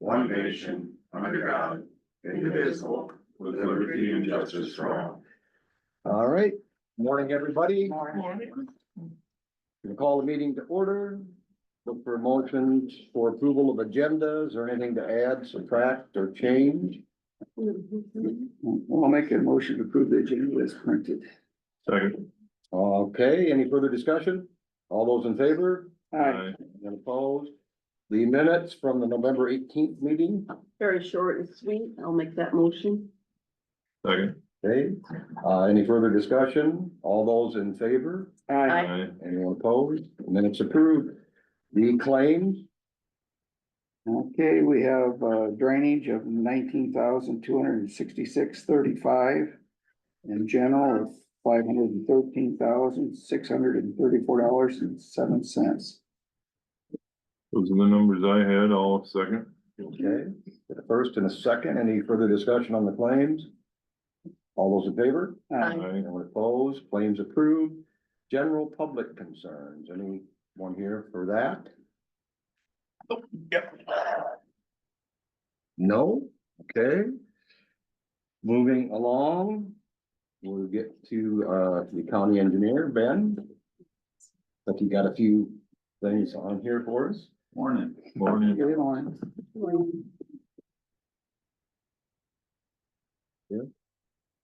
one nation, under God, indivisible, with liberty and justice for all. All right, morning, everybody. Morning. We'll call the meeting to order. Look for motions for approval of agendas or anything to add, subtract, or change. I'll make a motion to approve the agenda as printed. Second. Okay, any further discussion? All those in favor? Aye. And opposed? The minutes from the November 18th meeting, Very short and sweet. I'll make that motion. Second. okay, any further discussion? All those in favor? Aye. Anyone opposed? Minutes approved. The claims, Okay, we have drainage of 19,266.35. And general of $513,634.07. Those are the numbers I had, all second. okay, the first and a second, any further discussion on the claims? All those in favor? Aye. Anyone opposed? Claims approved. General public concerns, anyone here for that? No, okay. Moving along, we'll get to the county engineer, Ben. But you got a few things on here for us. Morning. Morning. Good morning.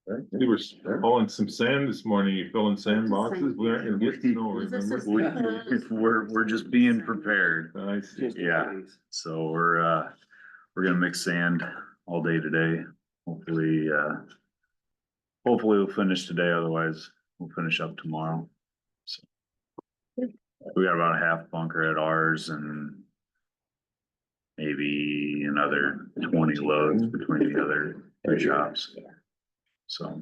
Right? We were hauling some sand this morning. You filling sand boxes? We aren't gonna get snow, remember? We're just being prepared. Nice. Just in Yeah. case. So we're gonna mix sand all day today. Hopefully we'll finish today, otherwise we'll finish up tomorrow. So we got about a half bunker at ours and maybe another 20 loads between the other two shops. So,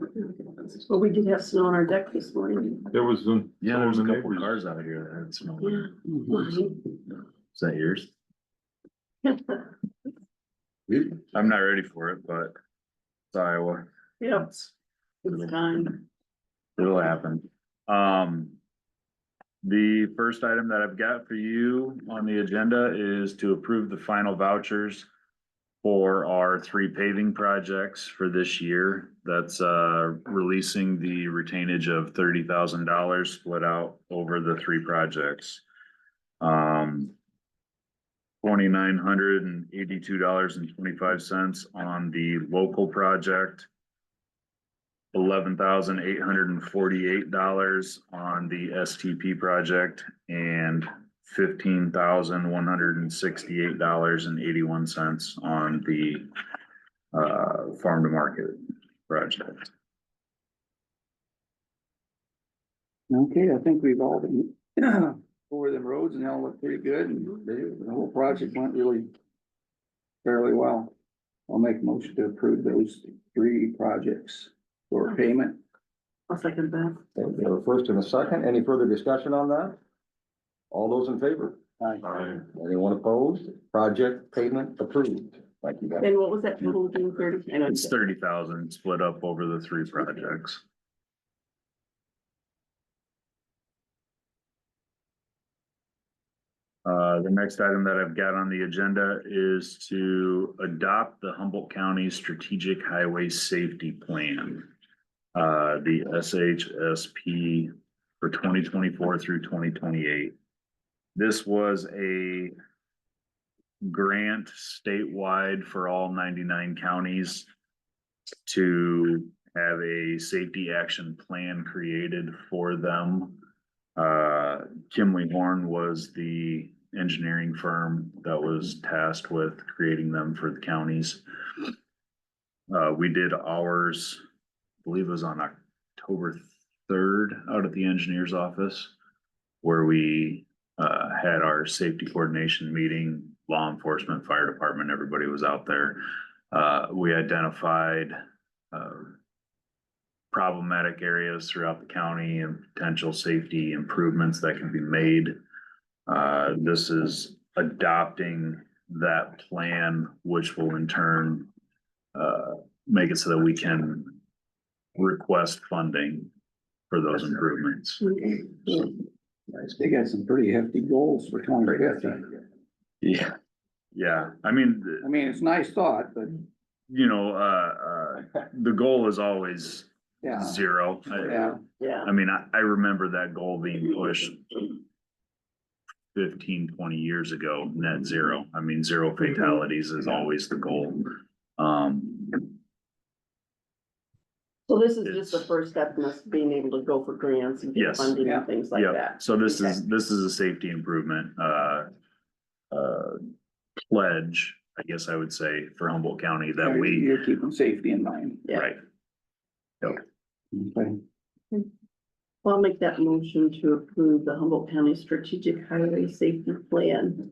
Well, we did have snow on our deck this morning. There was some. yeah, there's a some of the couple neighbors- cars out here that had snow. Yeah. Is that yours? I'm not ready for it, but it's Iowa. Yep. It's time. It'll happen. The first item that I've got for you on the agenda is to approve the final vouchers for our 3 paving projects for this year. That's releasing the retainage of $30,000 split out over the 3 projects. $2,982.25 on the local project. $11,848 on the STP project and $15,168.81 on the farm to market project. Okay, I think we've all been over them roads and they all look pretty good and the whole project went really fairly well. I'll make a motion to approve those 3 projects for payment. I'll second that. Okay, we have a first and a second, any further discussion on that? All those in favor? Aye. Anyone opposed? Project payment approved. Thank you, guys. And what was that total, June 30? I know It's 30,000 split up over the 3 projects. The next item that I've got on the agenda is to adopt the Humboldt County Strategic Highway Safety Plan. The SHSP for 2024 through 2028. This was a grant statewide for all 99 counties to have a safety action plan created for them. Kimley Horn was the engineering firm that was tasked with creating them for the counties. We did ours, I believe it was on October 3rd out at the engineer's office, where we had our safety coordination meeting, law enforcement, fire department, everybody was out there. We identified problematic areas throughout the county and potential safety improvements that can be made. This is adopting that plan, which will in turn make it so that we can request funding for those improvements. Nice. They got some pretty hefty goals for 2050. Yeah. yeah, I mean, I mean, it's a nice thought, but you know, the goal is always yeah, zero. yeah, Yeah. I mean, I remember that goal being pushed 15, 20 years ago, net zero. I mean, zero fatalities is always the goal. So this is just the It's- first step in us being able to go for grants and get Yes. funding Yeah. and things like Yeah, that. so this Okay. is a safety improvement, pledge, I guess I would say, for Humboldt County that we, you're keeping safety in mind. Yeah. right. Yep. Okay. Well, I'll make that motion to approve the Humboldt County Strategic Highway Safety Plan.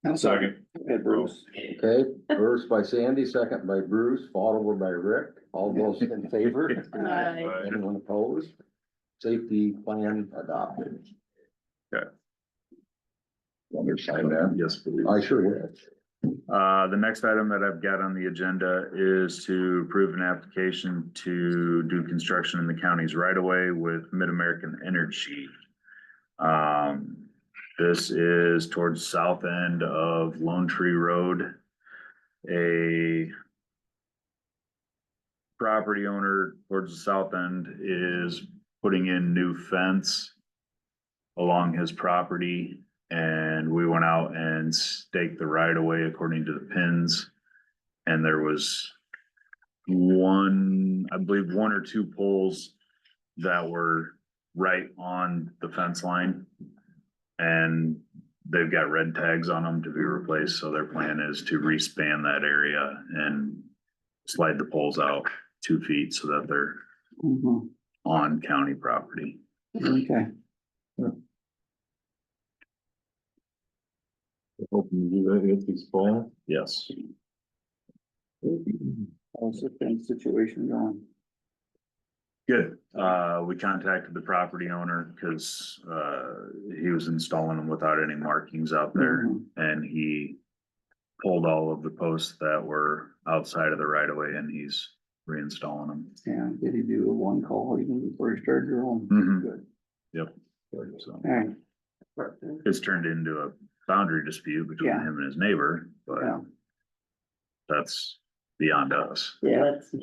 Now, Second. Hey, Bruce. Okay, first by Sandy, second by Bruce, followed over by Rick. All those in favor? Aye. Anyone opposed? Safety plan adopted. Want me to sign that? Yes, please. I sure will. The next item that I've got on the agenda is to approve an application to do construction in the county's right of way with Mid-American Energy. This is towards the south end of Lone Tree Road. A property owner towards the south end is putting in new fence along his property, and we went out and staked the right of way according to the pins. And there was I believe one or two poles that were right on the fence line. And they've got red tags on them to be replaced, so their plan is to respan that area and slide the poles out 2 feet so that they're Mhm. on county property. Okay, Hoping to do that if this fall. Yes. how's the fence situation going? Good. We contacted the property owner because, he was installing them without any markings out there. Mhm. And he pulled all of the posts that were outside of the right of way and he's reinstalling them. Yeah, did he do a one call even before he started drilling? Mhm. Good. Yep. So Alright, it's turned into a boundary dispute between Yeah. him and his neighbor, but yeah, that's beyond us. Yeah, that's.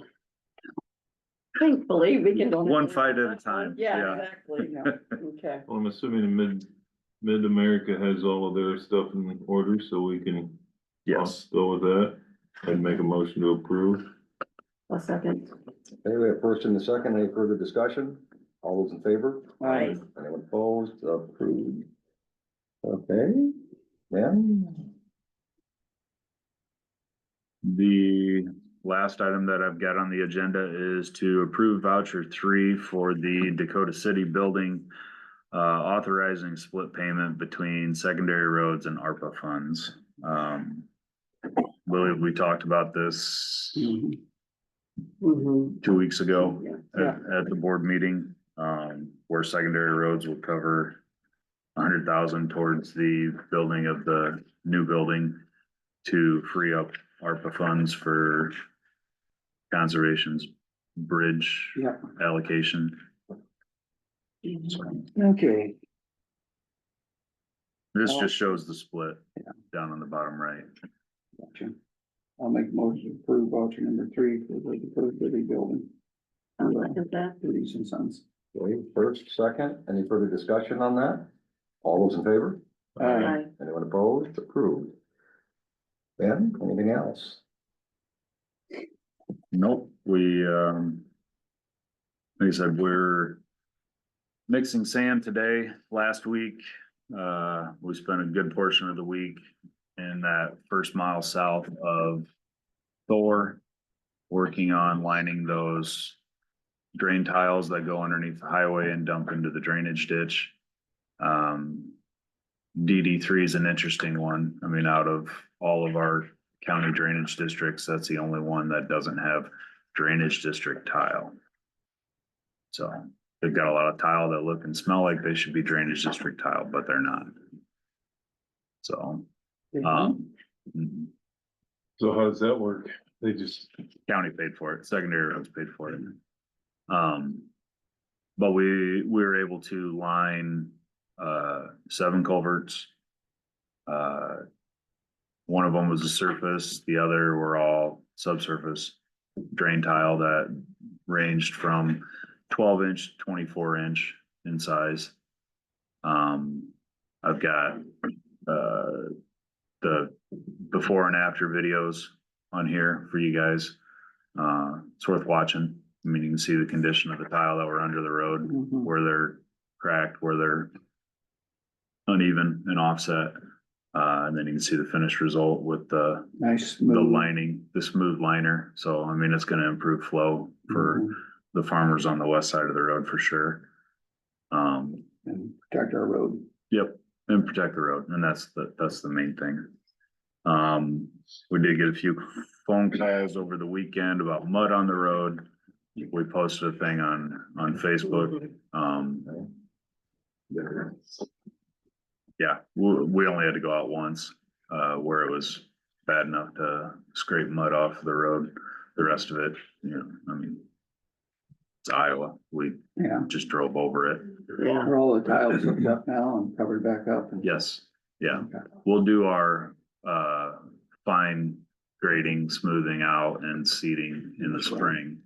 Thankfully, we can. don't have One to- fight at a time, Yeah, yeah. exactly. yeah, Okay. Well, I'm assuming Mid-America has all of their stuff in order, so we can Yes. go with that. I'd make a motion to approve. A second. Okay, we have first and the second. Any further discussion? All those in favor? Aye. Anyone opposed? Approved. Okay, then, The last item that I've got on the agenda is to approve voucher 3 for the Dakota City building, authorizing split payment between secondary roads and ARPA funds. Believe we talked about this Mhm. 2 weeks ago Yeah. at the board meeting, where secondary roads will cover 100,000 towards the building of the new building to free up ARPA funds for conservation's bridge yeah, allocation. okay, This just shows the split Yeah. down on the bottom right. gotcha. I'll make a motion to approve voucher number 3 for the Dakota City building. I'll second that. Goodies and Sons. okay, first, second, any further discussion on that? All those in favor? Aye. Anyone opposed? Approved. Ben, anything else? Nope, like I said, we're mixing sand today. Last week, we spent a good portion of the week in that first mile south of Thor, working on lining those drain tiles that go underneath the highway and dump into the drainage ditch. DD3 is an interesting one. I mean, out of all of our county drainage districts, that's the only one that doesn't have drainage district tile. So they've got a lot of tile that look and smell like they should be drainage district tile, but they're not. So, mhm. So how does that work? They just, County paid for it, secondary roads paid for it. But we were able to line, 7 culverts. One of them was a surface, the other were all subsurface drain tile that ranged from 12-inch, 24-inch in size. I've got, the before and after videos on here for you guys. It's worth watching. I mean, you can see the condition of the tile that were under the road, Mhm. where they're cracked, where they're uneven and offset. And then you can see the finished result with the Nice. the smooth. lining, the smooth liner. So, I mean, it's gonna improve flow for Mhm. the farmers on the west side of the road for sure. And protect our road. Yep, and protect the road, and that's the main thing. We did get a few phone calls over the weekend about mud on the road. We posted a thing on Facebook. Yeah, we only had to go out once, where it was bad enough to scrape mud off the road. The rest of it, you know, I mean, it's Iowa. We Yeah, just drove over it. Yeah. are all the tiles hooked up now and covered back up? And- Yes, yeah. Okay. We'll do our, fine grading, smoothing out and seeding in the spring.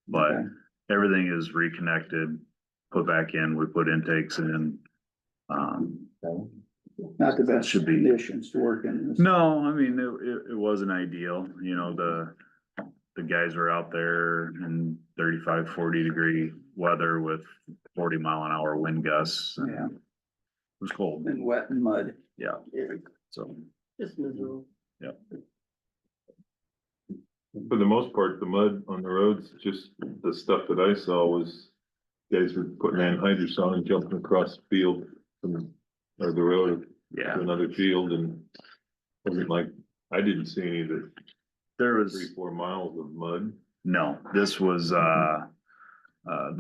But Okay. everything is reconnected, put back in, we put intakes in. Not the best Should be. conditions to work in. this. No, I mean, it wasn't ideal, you know, the guys were out there in 35, 40 degree weather with 40-mile-an-hour wind gusts. And Yeah, it was cold, and wet and mud. yeah, Yeah, so, just miserable. For the most part, the mud on the roads, just the stuff that I saw was guys were putting anhydrous on and jumping across the field from, or the road yeah. to another field, and wasn't like, I didn't see any of the There was. 3-4 miles of mud. No, this was, the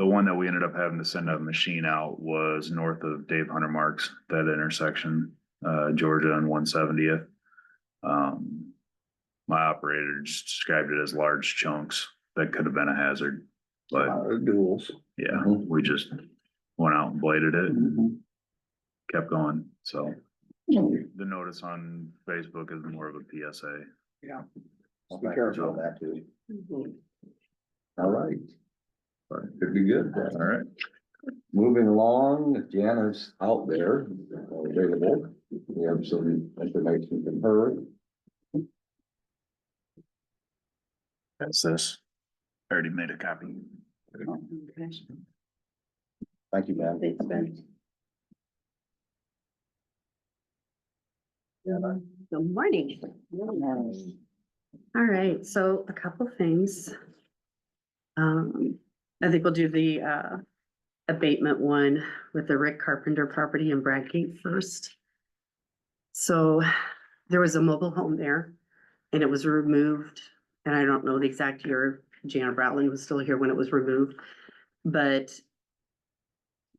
one that we ended up having to send a machine out was north of Dave Hunter Marks, that intersection, Georgia and 170th. My operator just described it as large chunks that could have been a hazard, but Duels. yeah, we just went out and bladed it and Mhm. kept going, so. The notice on Facebook is more of a PSA. Yeah. I'll Be be careful. careful of that too. Mhm. All right. Could be good. All right. Moving along, if Jana's out there, available, we have some information from her. That's this. I already made a copy. Okay. Thank you, man. Thanks, Ben. Good morning. All right, so a couple things. I think we'll do the abatement one with the Rick Carpenter property in Bradgate first. So there was a mobile home there and it was removed, and I don't know the exact year. Jana Bratland was still here when it was removed, but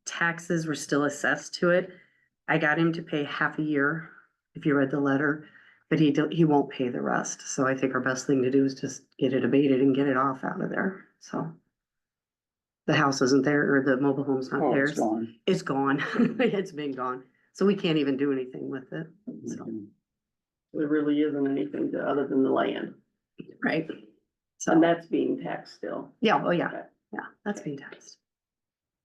taxes were still assessed to it. I got him to pay half a year, if you read the letter, but he won't pay the rest. So I think our best thing to do is just get it abated and get it off out of there, so. The house isn't there, or the mobile home's not Oh, there. it's gone. It's gone. It's been gone. So we can't even do anything with it, so, There really isn't anything to, other than the land, right? and So, that's being taxed still. yeah, oh yeah, yeah, that's being taxed.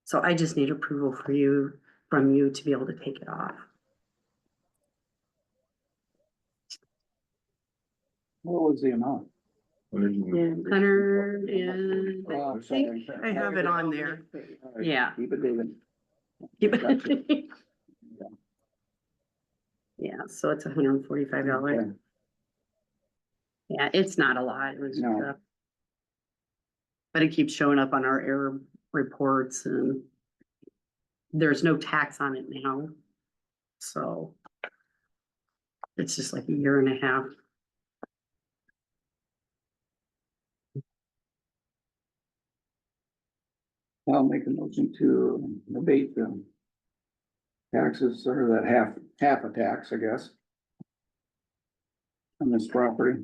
So I just need approval from you to be able to take it off. What was the amount? Yeah. 100 and, Oh, I think sorry. I have it on there. All right, Yeah. Keep it, David. Yeah, so it's $145. Okay. Yeah, it's not a lot. It was, No. but it keeps showing up on our error reports, and there's no tax on it now. So it's just like a year and a half. I'll make a motion to abate the taxes, or that half a tax, I guess, on this property.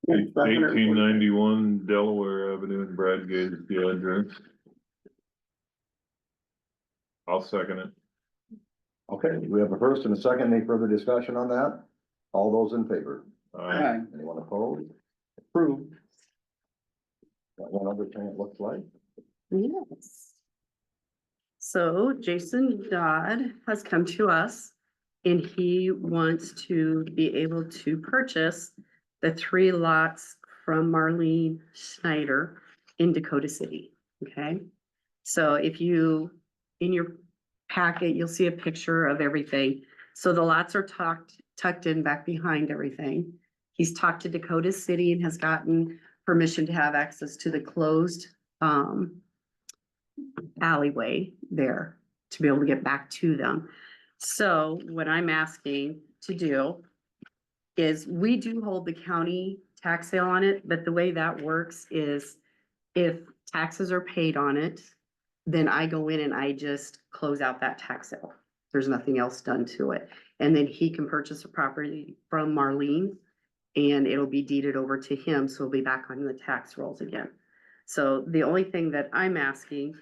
That's the 1891 Delaware Avenue in Bradgate is the address. I'll second it. Okay, we have a first and a second. Any further discussion on that? All those in favor? Aye. Anyone opposed? Approved. Got one other thing it looks like. Yes. So Jason Dodd has come to us and he wants to be able to purchase the 3 lots from Marlene Schneider in Dakota City, okay? So if you, in your packet, you'll see a picture of everything. So the lots are tucked in back behind everything. He's talked to Dakota City and has gotten permission to have access to the closed, alleyway there to be able to get back to them. So what I'm asking to do is we do hold the county tax sale on it, but the way that works is if taxes are paid on it, then I go in and I just close out that tax sale. There's nothing else done to it. And then he can purchase a property from Marlene and it'll be deeded over to him. So he'll be back on the tax rolls again. So the only thing that I'm asking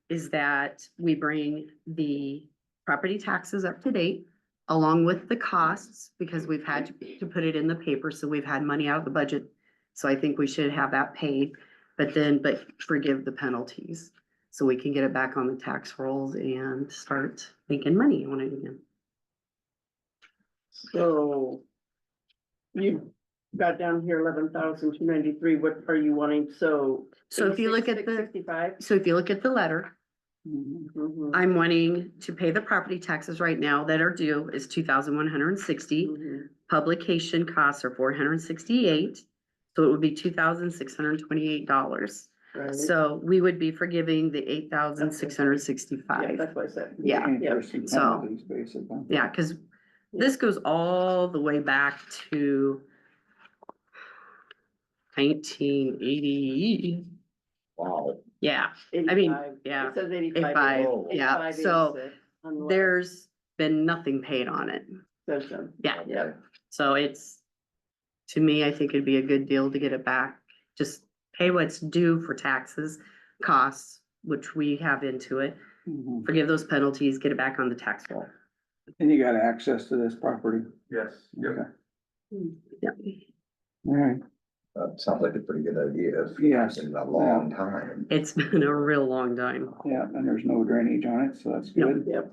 is that we bring the property taxes up to date along with the costs, because we've had to put it in the paper, so we've had money out of the budget. So I think we should have that paid, but forgive the penalties. So we can get it back on the tax rolls and start making money on it again. So you got down here 11,293. What are you wanting? So. So if you look at the, 65. so if you look at the letter, Mhm, I'm wanting to pay the property taxes right now that are due is 2,160. mhm. Publication costs are 468. So it would be $2,628. Right. So we would be forgiving the Yeah, 8,665. that's what I said. Yeah. Interest and So- penalties, basically. Yeah, because this goes all the way back to 1980. Wow. Yeah, I mean, 85. yeah, It says 85. 85, Oh. yeah. 85, So 86 on the letter. there's been nothing paid on it. Says so. Yeah, Okay. so it's, to me, I think it'd be a good deal to get it back. Just pay what's due for taxes, costs, which we have into it. Mhm. Forgive those penalties, get it back on the tax roll. And you got access to this property? Yes. Okay. Yeah. All right, Sounds like a pretty good idea. Yes. In a long time. It's been a real long time. yeah, and there's no drainage on it, so that's good. Yep.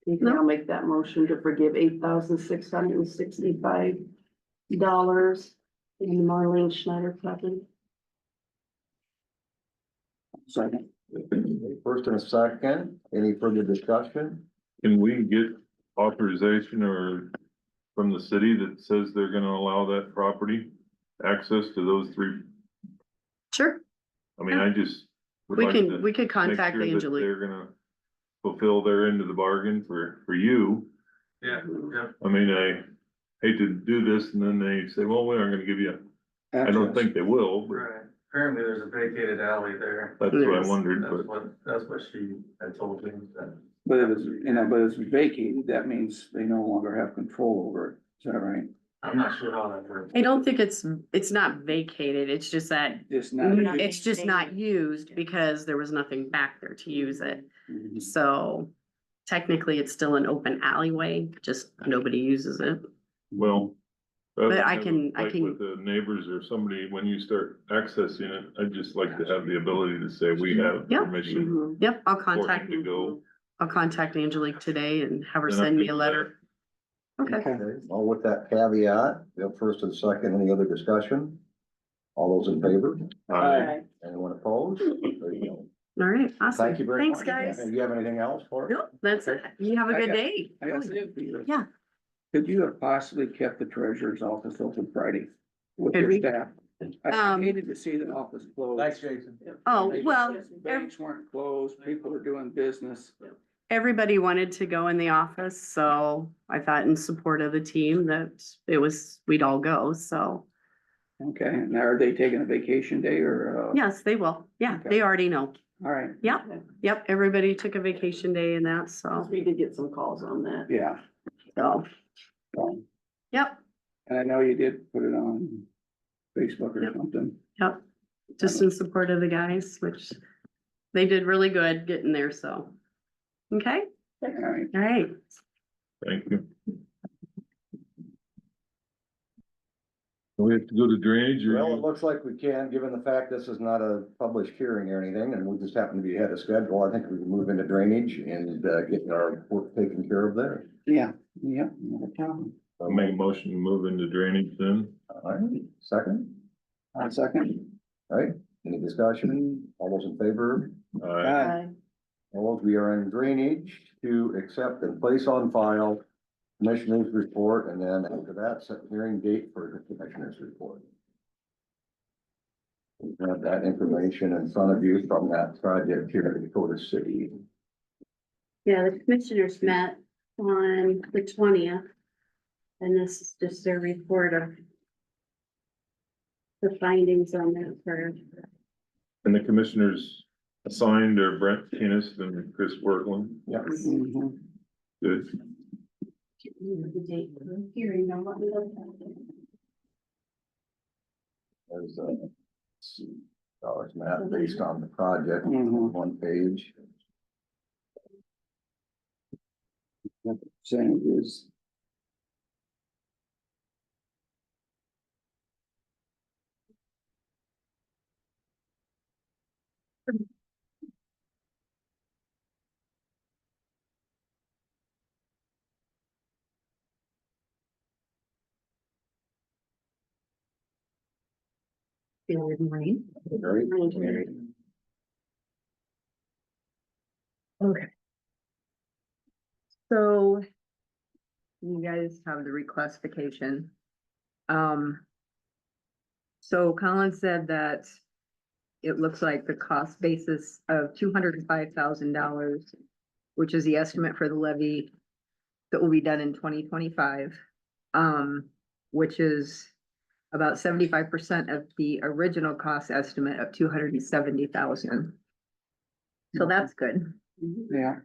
Okay, I'll make that motion to forgive $8,665 in the Marlene Schneider property. Second. First and a second, any further discussion? Can we get authorization or from the city that says they're gonna allow that property access to those 3? Sure, I mean, I just would we like can, to we could make contact sure that Angelique. they're gonna fulfill their end of the bargain for you. Yeah, yeah. I mean, I hate to do this and then they say, well, we aren't gonna give you, I don't Access. think they will, but Right. Currently, there's a vacated alley there. that's what I Yes. wondered, but. That's what she had told me that. But it was, but it's vacated, that means they no longer have control over it, is that right? I'm not sure how that works. I don't think it's not vacated, it's just that Just not. it's just not used because there was nothing back there to use it. Mhm. So technically, it's still an open alleyway, just nobody uses it. Well. But rather I than can- have a fight with the neighbors or somebody, when you start accessing it, I'd just like to have the ability to say, we have Yeah. permission. Mhm. Yep, I'll for him contact, to go. I'll contact Angelique today and have her Then I'm send me good a with letter. Okay, Okay, well, with that caveat, we have first and second, any other discussion? All those in favor? Okay. Anyone opposed? There you go. all right, awesome. Thank you very much. Thanks, guys. Do you have anything else for us? Nope, that's it. You have a good day. I got something for you. Yeah. Could you have possibly kept the treasurer's office open Friday with Could your we? staff? I Um, hated to see the office closed. Jason. Oh, well, Banks weren't closed, people were doing business. everybody wanted to go in the office, so I thought in support of the team that we'd all go, so. Okay, and are they taking a vacation day or, Yes, they will. Yeah, Okay. they already know. all right, Yep, everybody took a vacation day and that, so, We did get some calls on that. yeah. so, Um, yep, And I know you did put it on Facebook or Yep. something. yep. Just in support of the guys, which they did really good getting there, so. Okay, All right, all right. Thank you. We have to go to drainage Well, it or? looks like we can, given the fact this is not a published hearing or anything, and we just happen to be ahead of schedule. I think we can move into drainage and, get our work taken care of there. Yeah, yeah, no problem. I'll make a motion to move into drainage then. All right, second, I'll second. all right, any discussion? All those in favor? Aye. All those, we are in drainage to accept and place on file commissioner's report, and then after that, set hearing date for the commissioner's report. We have that information in front of you from that project here in Dakota City. Yeah, the commissioners met on the 20th. And this is just their report of the findings on that for, And the commissioners assigned are Brent Keenest and Chris Workland. Yep. Mhm. Good. the date for the hearing. Now let me look at it. There's dollars map based on the project, Mhm. one page. What the percentage is. Good morning. Very, Okay. So you guys have the reclassification. So Colin said that it looks like the cost basis of $205,000, which is the estimate for the levy that will be done in 2025, which is about 75% of the original cost estimate of 270,000. So that's good. Yeah,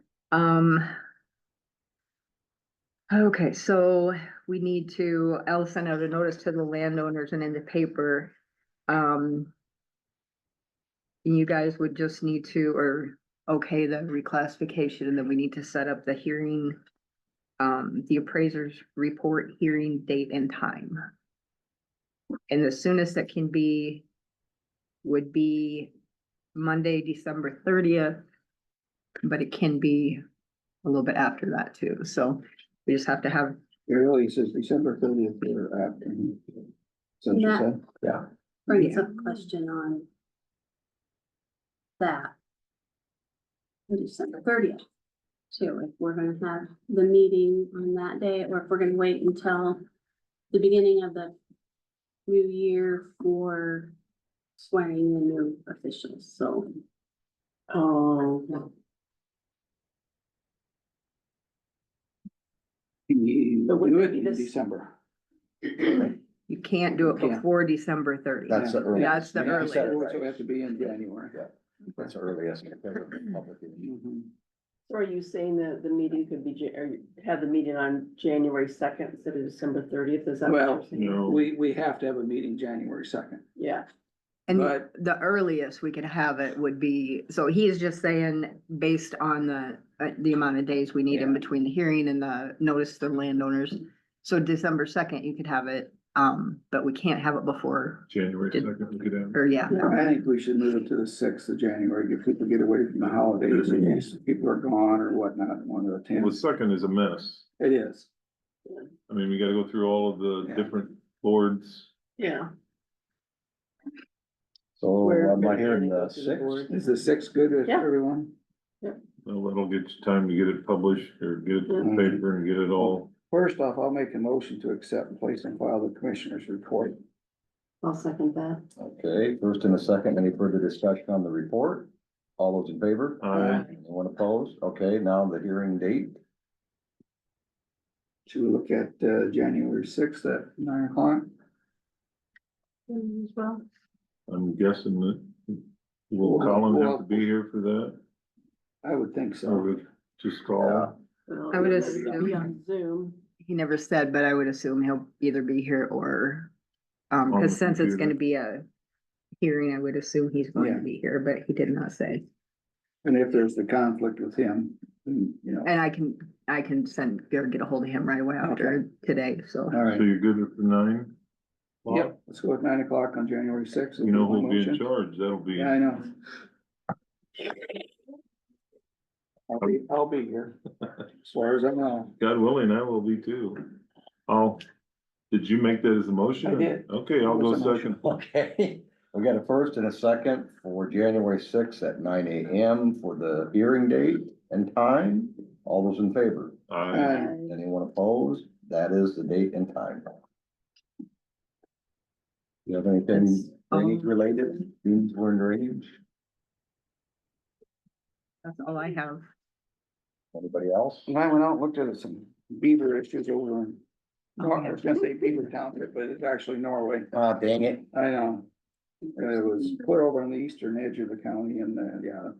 Okay, so we need to, I'll send out a notice to the landowners and in the paper. You guys would just need to, or okay, the reclassification, and then we need to set up the hearing. The appraiser's report hearing date and time. And the soonest that can be would be Monday, December 30th. But it can be a little bit after that too, so we just have to have, it really says December 30th or after. So you Yeah. said, yeah. Brings up a question on that. December 30th. Too, if we're gonna have the meeting on that day, or if we're gonna wait until the beginning of the new year for swearing the new officials, so. Oh, you But would do it it be in this- December. you can't do it Yeah. before December 30th. That's the earliest. That's the Yeah, you said it earliest. right. So we have to be in January. Yeah. That's the earliest. Public hearing. Mhm. so are you saying that the meeting could be, or you have the meeting on January 2nd instead of December 30th? Is that what Well, you're saying? No. we have to have a meeting January 2nd. Yeah, And But- the earliest we could have it would be, so he's just saying, based on the amount of days we need in Yeah. between the hearing and the notice to the landowners. So December 2nd, you could have it, but we can't have it before, January 2nd, we could have. or yeah. I think we should move it to the 6th of January, give people get away from the holidays in case people are gone or whatnot, want to Well, attend. the second is a mess. It is. I mean, we gotta go through all of the Yeah. different boards. yeah. So Where- am I hearing where the they go to the board. sixth? Is the 6th good with Yeah. everyone? Well, that'll get you time to get it published or get it to the Mhm. paper and get it all. First off, I'll make a motion to accept and place and file the commissioner's report. I'll second that. Okay, first and a second, any further discussion on the report? All those in favor? Aye. Anyone opposed? Okay, now the hearing date. Should we look at, January 6th at 9 o'clock? As well. I'm guessing that, will Colin have to be here for that? I would think Or so. we just call? Well, I would it's assume- gonna be on Zoom. He never said, but I would assume he'll either be here or, On the cause since it's computer. gonna be a hearing, I would assume he's going Yeah. to be here, but he did not say. And if there's the conflict with him, then, And I can send, get a hold of him right away after today, so. all So right. you're good with the 9? Yep, let's go with 9 o'clock on January 6th. You know who'll be in charge, that'll be. Yeah, I know. I'll be here, as far as I know. God willing, I will be too. Did you make that as a motion? I did. Okay, I'll go It was a motion. second. Okay, we got a first and a second for January 6th at 9 AM for the hearing date and time. All those in favor? Aye. Anyone opposed? That is the date and time. You have anything That's, drainage related? These were in drainage? That's all I have. Anybody else? And I went out and looked at some beaver issues over in, I was gonna say Beaver Township, but it's actually Norway. Ah, dang it. I know. It was put over on the eastern edge of the county and, yeah,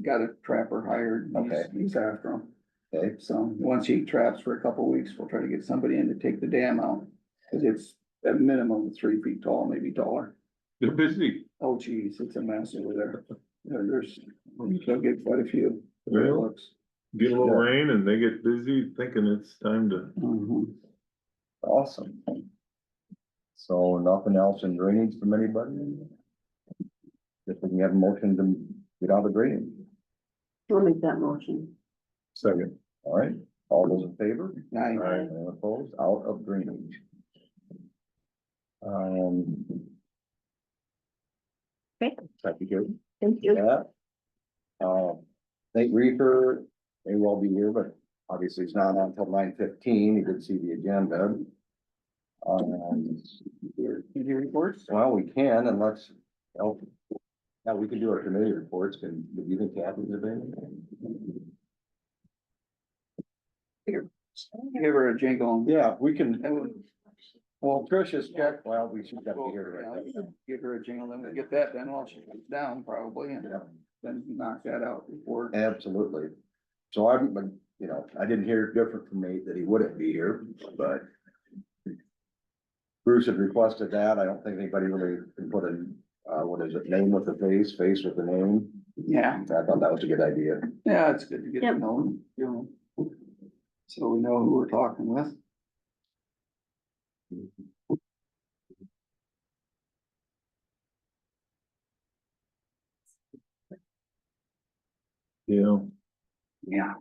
got a trapper hired. Okay. He's after them. Okay, So once he traps for a couple of weeks, we'll try to get somebody in to take the dam out. Cause it's at minimum 3 feet tall, maybe taller. They're busy. Oh geez, it's a mess over there. There's, they'll get quite a few. The way it Well. looks. Get a little rain and they get busy thinking it's time to. Mhm. awesome. So nothing else in drainage from anybody? If we can have a motion to get out of drainage. I'll make that motion. Second. All right, all those in favor? Aye. Aye. Anyone opposed? Out of drainage. Okay. That'd be good. Thank you. Yeah. Nate Reefer may well be here, but obviously he's not on until 9:15. He did see the agenda. Any reports? Well, we can, and let's, oh, yeah, we can do our committee reports. Do you think Kathy's available? Give her a jingle. Yeah, we can. And we'll- Well, Tricia's check, well, we should have to hear it. Yeah, give her a jingle, then we'll get that done while she comes down probably, and then knock that out before. Absolutely. So I'm, I didn't hear different from Nate that he wouldn't be here, but Bruce had requested that. I don't think anybody really can put in, what is it, name with the face, face with the name. Yeah, I thought that was a good idea. yeah, it's good to get to Yep. know them, so we know who we're talking with. Yeah. Yeah.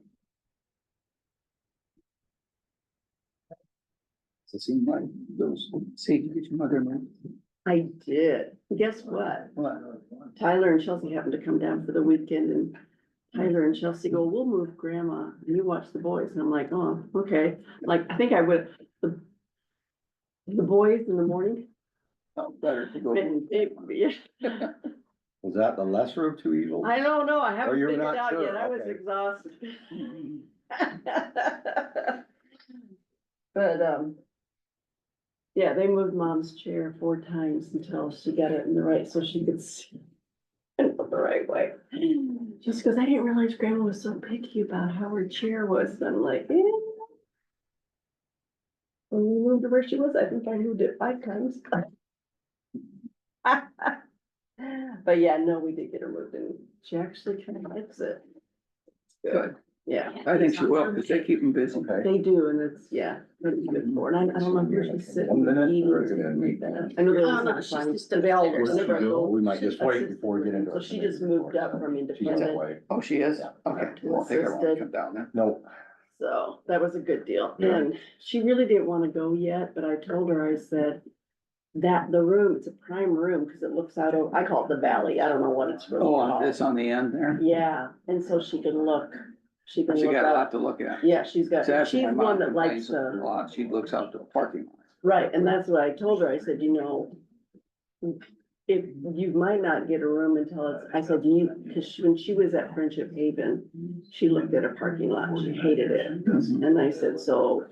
Does it seem like those, see, did your mother know? I did. Guess what? What? Tyler and Chelsea happened to come down for the weekend and Tyler and Chelsea go, we'll move grandma and you watch the boys. And I'm like, oh, okay. Like, I think I would, the boys in the morning. Oh, better to go. Was that the lesser of two evils? I don't know. I haven't you're figured not out sure, yet. I was okay. exhausted. But, yeah, they moved mom's chair 4 times until she got it in the right, so she could see it the right way. She just goes, I didn't realize grandma was so picky about how her chair was. And I'm like, eh. When we moved to where she was, I think I moved it 5 times. But yeah, no, we did get her moved and she actually kind of likes it. It's Good. Yeah, I think she will, because they keep them busy. Okay. they do, and it's, yeah, really good for her. And I don't know if she's sitting. 1 minute, eating or or is it gonna something meet? like that. I know Oh, there no, was she's a time, just so they all. upstairs. whenever I go- We might just wait before we get into. So our she committee just moved reports. up from She's that independent, way. Oh, she is? Yeah. Okay. To Well, I think I want to assisted. come down there. No, so that was a good deal. Yeah. And she really didn't wanna go yet, but I told her, I said, that the room, it's a prime room, cause it looks out over, I call it the valley, I don't know what it's really Oh, called. it's on the end there. Yeah, and so she can look, she can She look got a lot out. to look at. Yeah, she's got, It's actually she's my mom one that likes complains a to. lot. She looks out to the parking lot. Right, and that's what I told her, I said, you know, if you might not get a room until it's, I said, cause when she was at Friendship Haven, she looked at a parking lot, she hated it. And I said, so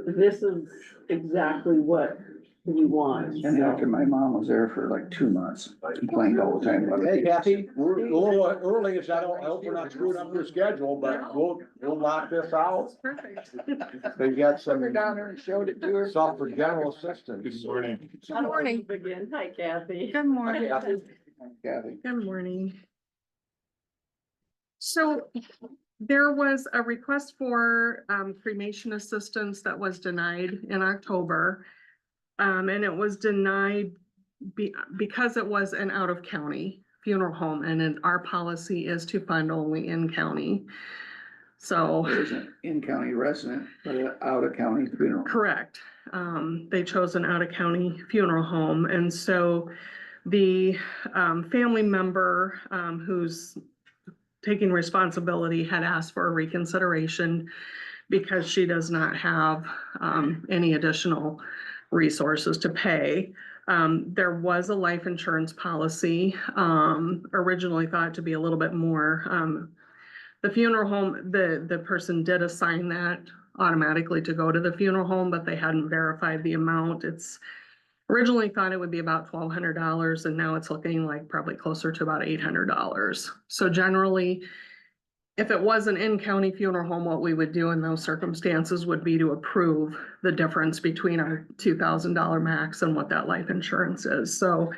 this is exactly what you want. And so. after my mom was there for like 2 months, complained all the time about it. hey Kathy, we're a little early, so I hope we're not screwing up your schedule, but we'll knock this out. Perfect. So you got some Took her down there and showed it to her. stuff for general assistance. Good morning. Good morning. Begin. Hi, Kathy. Good morning. Kathy. Good morning. So there was a request for cremation assistance that was denied in October. And it was denied because it was an out-of-county funeral home, and then our policy is to fund only in-county. So, There's an in-county resident, but an out-of-county funeral. correct. They chose an out-of-county funeral home, and so the family member who's taking responsibility had asked for a reconsideration because she does not have any additional resources to pay. There was a life insurance policy, originally thought to be a little bit more. The funeral home, the person did assign that automatically to go to the funeral home, but they hadn't verified the amount. It's originally thought it would be about $1,200, and now it's looking like probably closer to about $800. So generally, if it was an in-county funeral home, what we would do in those circumstances would be to approve the difference between our $2,000 max and what that life insurance is. So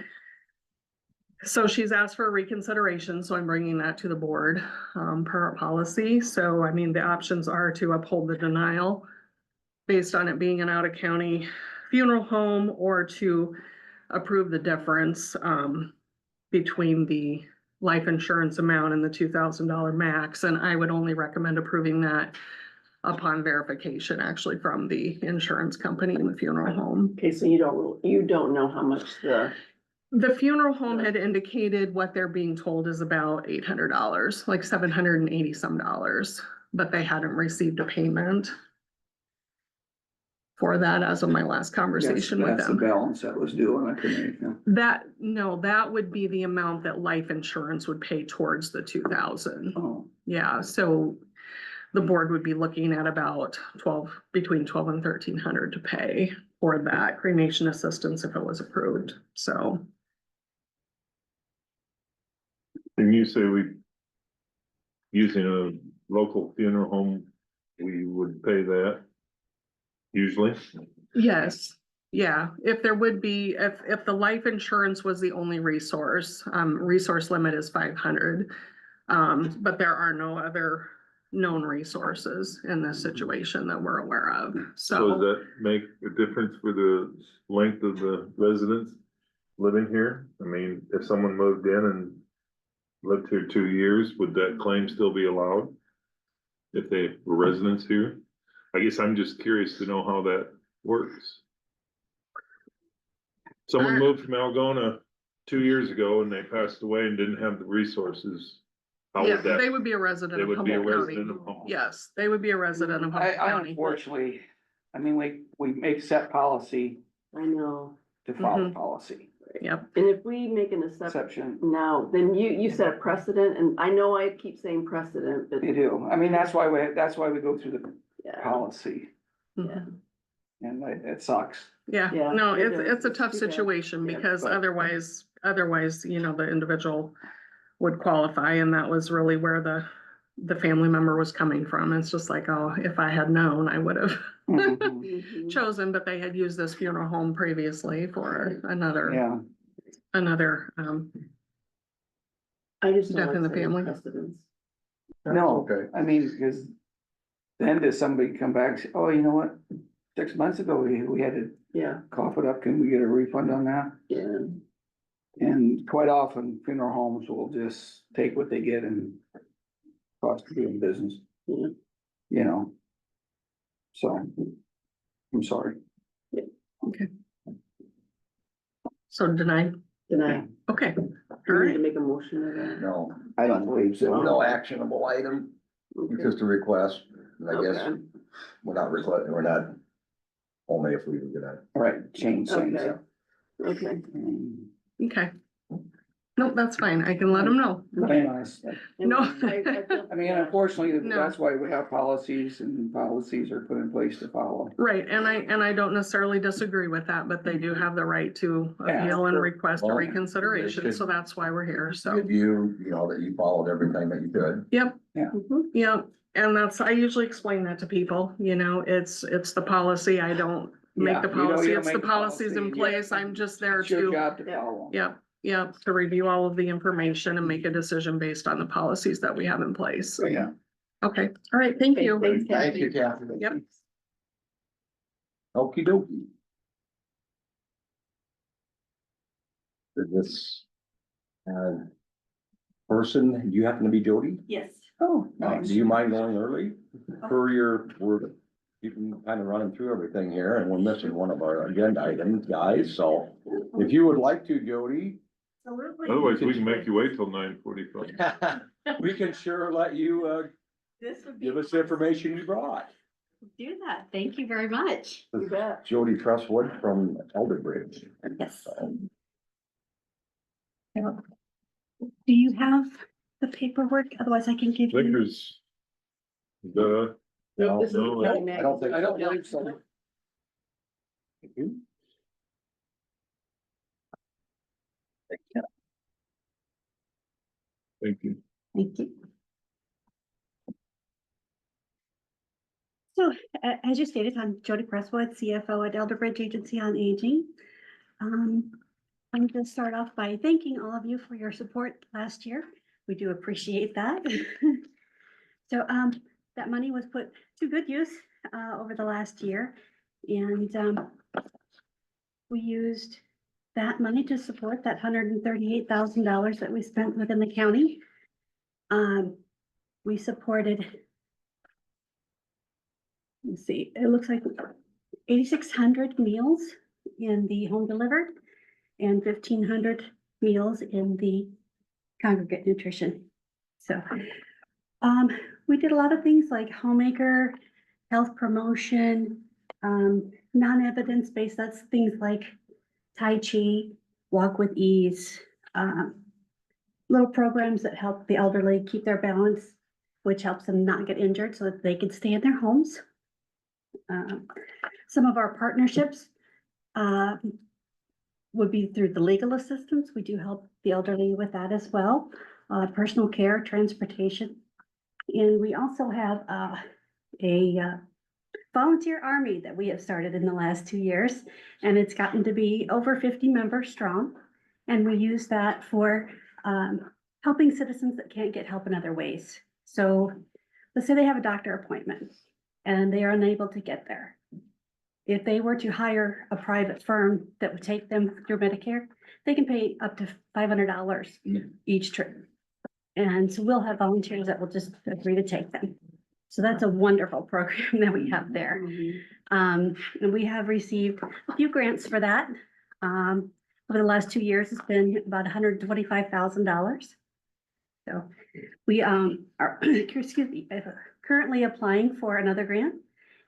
she's asked for a reconsideration, so I'm bringing that to the board per our policy. So, I mean, the options are to uphold the denial based on it being an out-of-county funeral home, or to approve the difference between the life insurance amount and the $2,000 max. And I would only recommend approving that upon verification, actually, from the insurance company and the funeral home. Okay, so you don't know how much The funeral home had indicated what they're being told is about $800, like $780 some, but they hadn't received a payment for that as of my last conversation with That's the them. balance that was due on that cremation. That would be the amount that life insurance would pay towards the 2,000. Oh, Yeah, so the board would be looking at about between 12 and 1,300 to pay for that cremation assistance if it was approved, so. And you say using a local funeral home, we would pay that usually? Yes, yeah, if there would be, if the life insurance was the only resource limit is 500. But there are no other known resources in this situation that we're aware of, So does that make a difference for the length of the residents living here? I mean, if someone moved in and lived here 2 years, would that claim still be allowed? If they were residents here? I guess I'm just curious to know how that works. Someone moved from Algona 2 years ago and they passed away and didn't have the resources. How Yeah, would that? they would be a resident They of would be a Humboldt County. resident of Humboldt. Yes, they would be a resident of Humboldt I County. unfortunately, I mean, we make set policy I know. to follow Mhm. policy, Yep, And if we make an exception exception. now, then you set a precedent, and I know I keep saying precedent, but They do. I mean, that's why we go through the yeah. policy, mhm. and it sucks. Yeah, Yeah, no, it it's is. a tough It's too bad. situation Yeah, because but- otherwise, the individual would qualify, and that was really where the family member was coming from. It's just like, oh, if I had known, I would have Mhm. Mhm. chosen, but they had used this funeral home previously for another Yeah, I just don't Death like in the setting family. precedents. no, I mean, because then does somebody come back and say, oh, you know what? 6 months ago, we had to Yeah, cough it up. Can we get a refund on that? yeah. And quite often funeral homes will just take what they get and cost of doing business. Yeah. You know? So, I'm sorry. So denied, Deny. okay, all Do we need to right, make a motion of that? No, I don't believe so. no actionable item, Okay. just a request. I guess Okay. we're not, only if we were gonna. All right, change things Okay. up. Okay. okay. Nope, that's fine, I can let them know. Plain honest. And No. I mean, unfortunately, No. that's why we have policies, and policies are put in place to follow. Right, and I don't necessarily disagree with that, but they do have the right to Yeah, appeal and sure. request a Well, reconsideration, they so that's why we're here, so. Give you, that you followed everything that you could. Yep, Mhm. yep, and I usually explain that to people, it's the policy, I don't make Yeah, the you don't policy, make it's the the policies in policy, place, yeah. I'm just there It's your to, job to Yeah. follow. yep, Yep, to review all of the information and make a decision based on the policies that we have in place. Yeah. Okay, all right, thank you. Thanks, Thank you, Kathy. Kathy. Yep. Okey dokey. This, person, do you happen to be Jody? Yes. Oh, Do nice. you mind going early? For your, you can kind of running through everything here and we're missing one of our agenda items, guys, so if you would like to, Jody. Otherwise, we can make you wait till 9:45. We can sure let you, This would be. give us the information you brought. Do that. Thank you very much. You bet. Jody Trustwood from Elder Bridge. Yes. So, Do you have the paperwork? Otherwise I can give I think you. there's, the, No, this is No, the I county I don't think, I don't believe so. Thank you. thank you. Thank you. So, as you stated, I'm Jody Presswood, CFO at Elder Bridge Agency on Aging. I'm going to start off by thanking all of you for your support last year. We do appreciate that. So, that money was put to good use, over the last year. And, we used that money to support that $138,000 that we spent within the county. We supported, let's see, it looks like 8,600 meals in the home delivered and 1,500 meals in the congregate nutrition. So, we did a lot of things like homemaker, health promotion, non-evidence-based, that's things like Tai Chi, Walk with Ease, little programs that help the elderly keep their balance, which helps them not get injured so that they can stay in their homes. Some of our partnerships would be through the legal assistance. We do help the elderly with that as well, personal care, transportation. And we also have a volunteer army that we have started in the last 2 years, and it's gotten to be over 50 members strong. And we use that for helping citizens that can't get help in other ways. So let's say they have a doctor appointment and they are unable to get there. If they were to hire a private firm that would take them through Medicare, they can pay up to $500 each trip. And so we'll have volunteers that will just agree to take them. So that's a wonderful program that we have there. And we have received a few grants for that. Over the last 2 years, it's been about $125,000. So we are, excuse me, currently applying for another grant.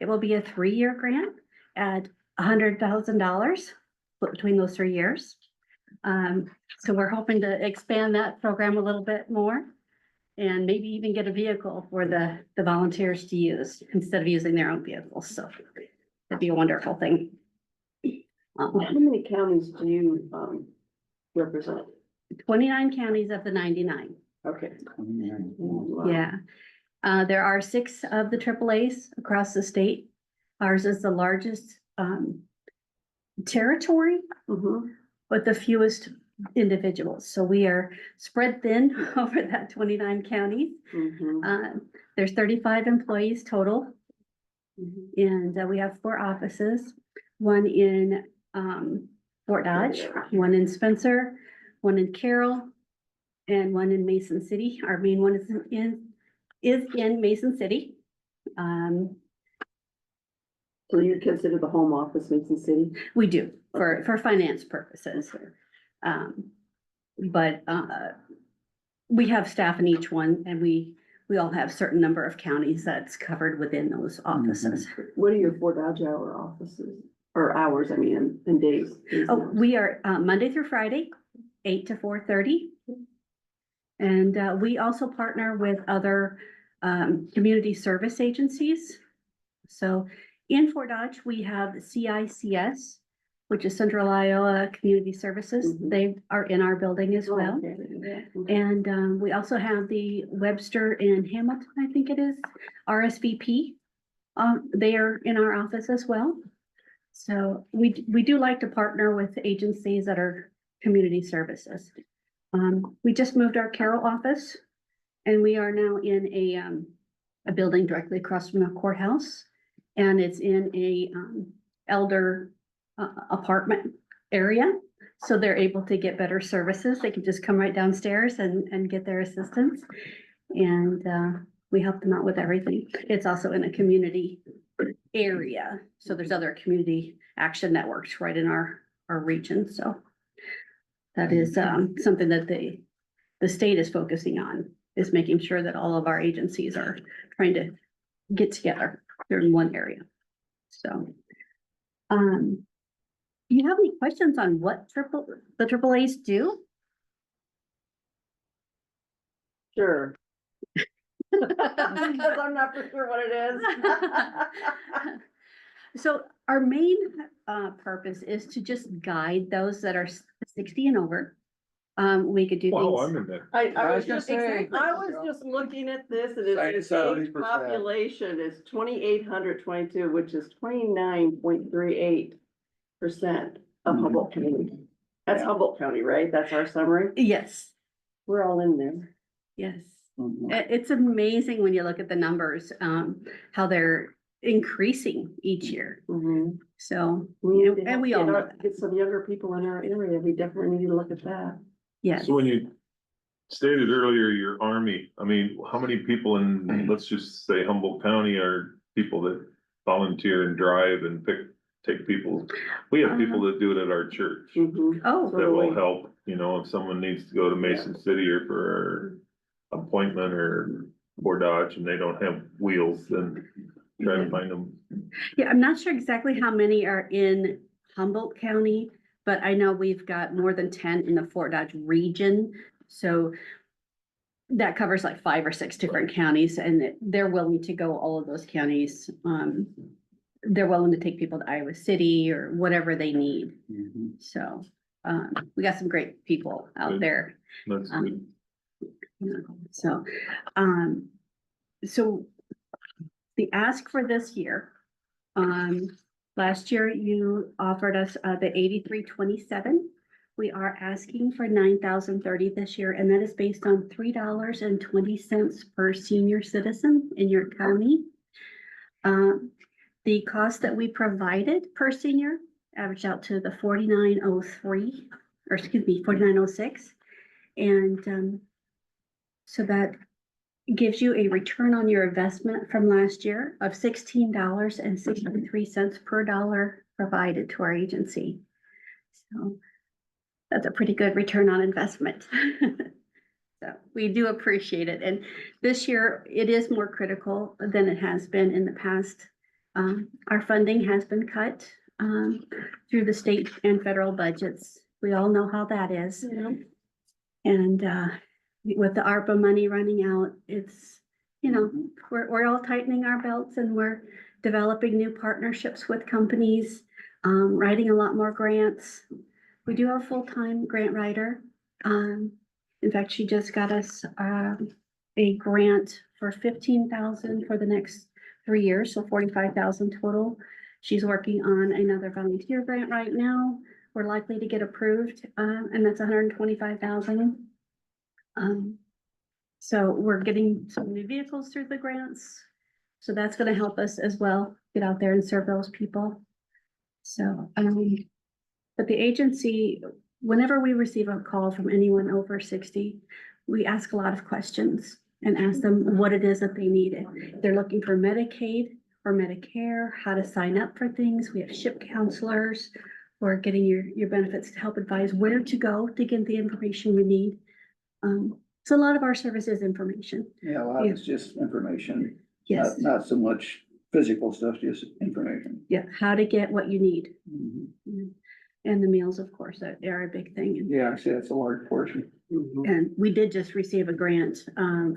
It will be a 3-year grant at $100,000 split between those 3 years. So we're hoping to expand that program a little bit more and maybe even get a vehicle for the volunteers to use instead of using their own vehicles. So that'd be a wonderful thing. How many counties do you, represent? 29 counties of the 99. Okay. Wow. Yeah. There are 6 of the AAAs across the state. Ours is the largest territory, but the fewest individuals. So we are spread thin over that 29 counties. There's 35 employees total. And we have 4 offices, one in Fort Dodge, one in Spencer, one in Carroll, and one in Mason City. Our main one is in Mason City. So you consider the home office Mason City? We do for finance purposes. But we have staff in each one, and we all have certain number of counties that's covered within those offices. What are your Fort Dodge hour offices, or hours, I mean, and days? Oh, we are Monday through Friday, 8 to 4:30. And we also partner with other community service agencies. So in Fort Dodge, we have CICS, which is Central Iowa Community Services. They are in our building as well. And we also have the Webster and Hamilton, I think it is, RSVP. They are in our office as well. So we do like to partner with agencies that are community services. We just moved our Carroll office and we are now in a building directly across from the courthouse. And it's in a elder apartment area. So they're able to get better services. They can just come right downstairs and get their assistance. And we help them out with everything. It's also in a community area. So there's other community action networks right in our region. So that is something that the state is focusing on, is making sure that all of our agencies are trying to get together. They're in one area. So, do you have any questions on what the AAAs do? Sure. Because I'm not for sure what it is. So our main purpose is to just guide those that are 60 and over. We could do Wow, things. I'm in there. I was was gonna just, say- I was just looking at this and its 70%. population is 2,822, which is 29.38% of Mhm. Humboldt County. That's Yeah. Humboldt County, right? That's our summary. Yes, We're all in there. yes. Mhm. It's amazing when you look at the numbers, how they're increasing each year. Mhm. So, We need to and we all get know our- that. Get some younger people in our area. We definitely need to look at that. Yes. So when you stated earlier, your army, I mean, how many people in, let's just say Humboldt County are people that volunteer and drive and take people? We have people that do it at our church Mhm. Oh, that will help, you know, if someone needs to go to Mason City or for an appointment or Fort Dodge and they don't have wheels, then try to find them. yeah, I'm not sure exactly how many are in Humboldt County, but I know we've got more than 10 in the Fort Dodge region. So that covers like 5 or 6 different counties, and they're willing to go all of those counties. They're willing to take people to Iowa City or whatever they need. Mhm. So, we got some great people out Good. there. That's good. So, so the ask for this year, last year you offered us, the 8327. We are asking for 9,030 this year, and that is based on $3.20 per senior citizen in your county. The cost that we provided per senior averaged out to the 4903, or excuse me, 4906. And, so that gives you a return on your investment from last year of $16.63 per dollar provided to our agency. So that's a pretty good return on investment. So we do appreciate it. And this year it is more critical than it has been in the past. Our funding has been cut through the state and federal budgets. We all know how that is. And with the ARPA money running out, it's, you know, we're all tightening our belts and we're developing new partnerships with companies, writing a lot more grants. We do have a full-time grant writer. In fact, she just got us a grant for 15,000 for the next 3 years, so 45,000 total. She's working on another volunteer grant right now. We're likely to get approved, and that's 125,000. So we're getting some new vehicles through the grants. So that's gonna help us as well, get out there and serve those people. So, but the agency, whenever we receive a call from anyone over 60, we ask a lot of questions and ask them what it is that they need. If they're looking for Medicaid or Medicare, how to sign up for things. We have SHIP counselors or getting your benefits to help advise where to go to get the information you need. So a lot of our service is information. Yeah, a lot of it's just information, Yes, not so much physical stuff, just information. yeah, how to get what you need. Mhm. And the meals, of course, are a big thing. Yeah, I see that's a large portion. And we did just receive a grant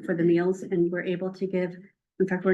for the meals and we're able to give, in fact,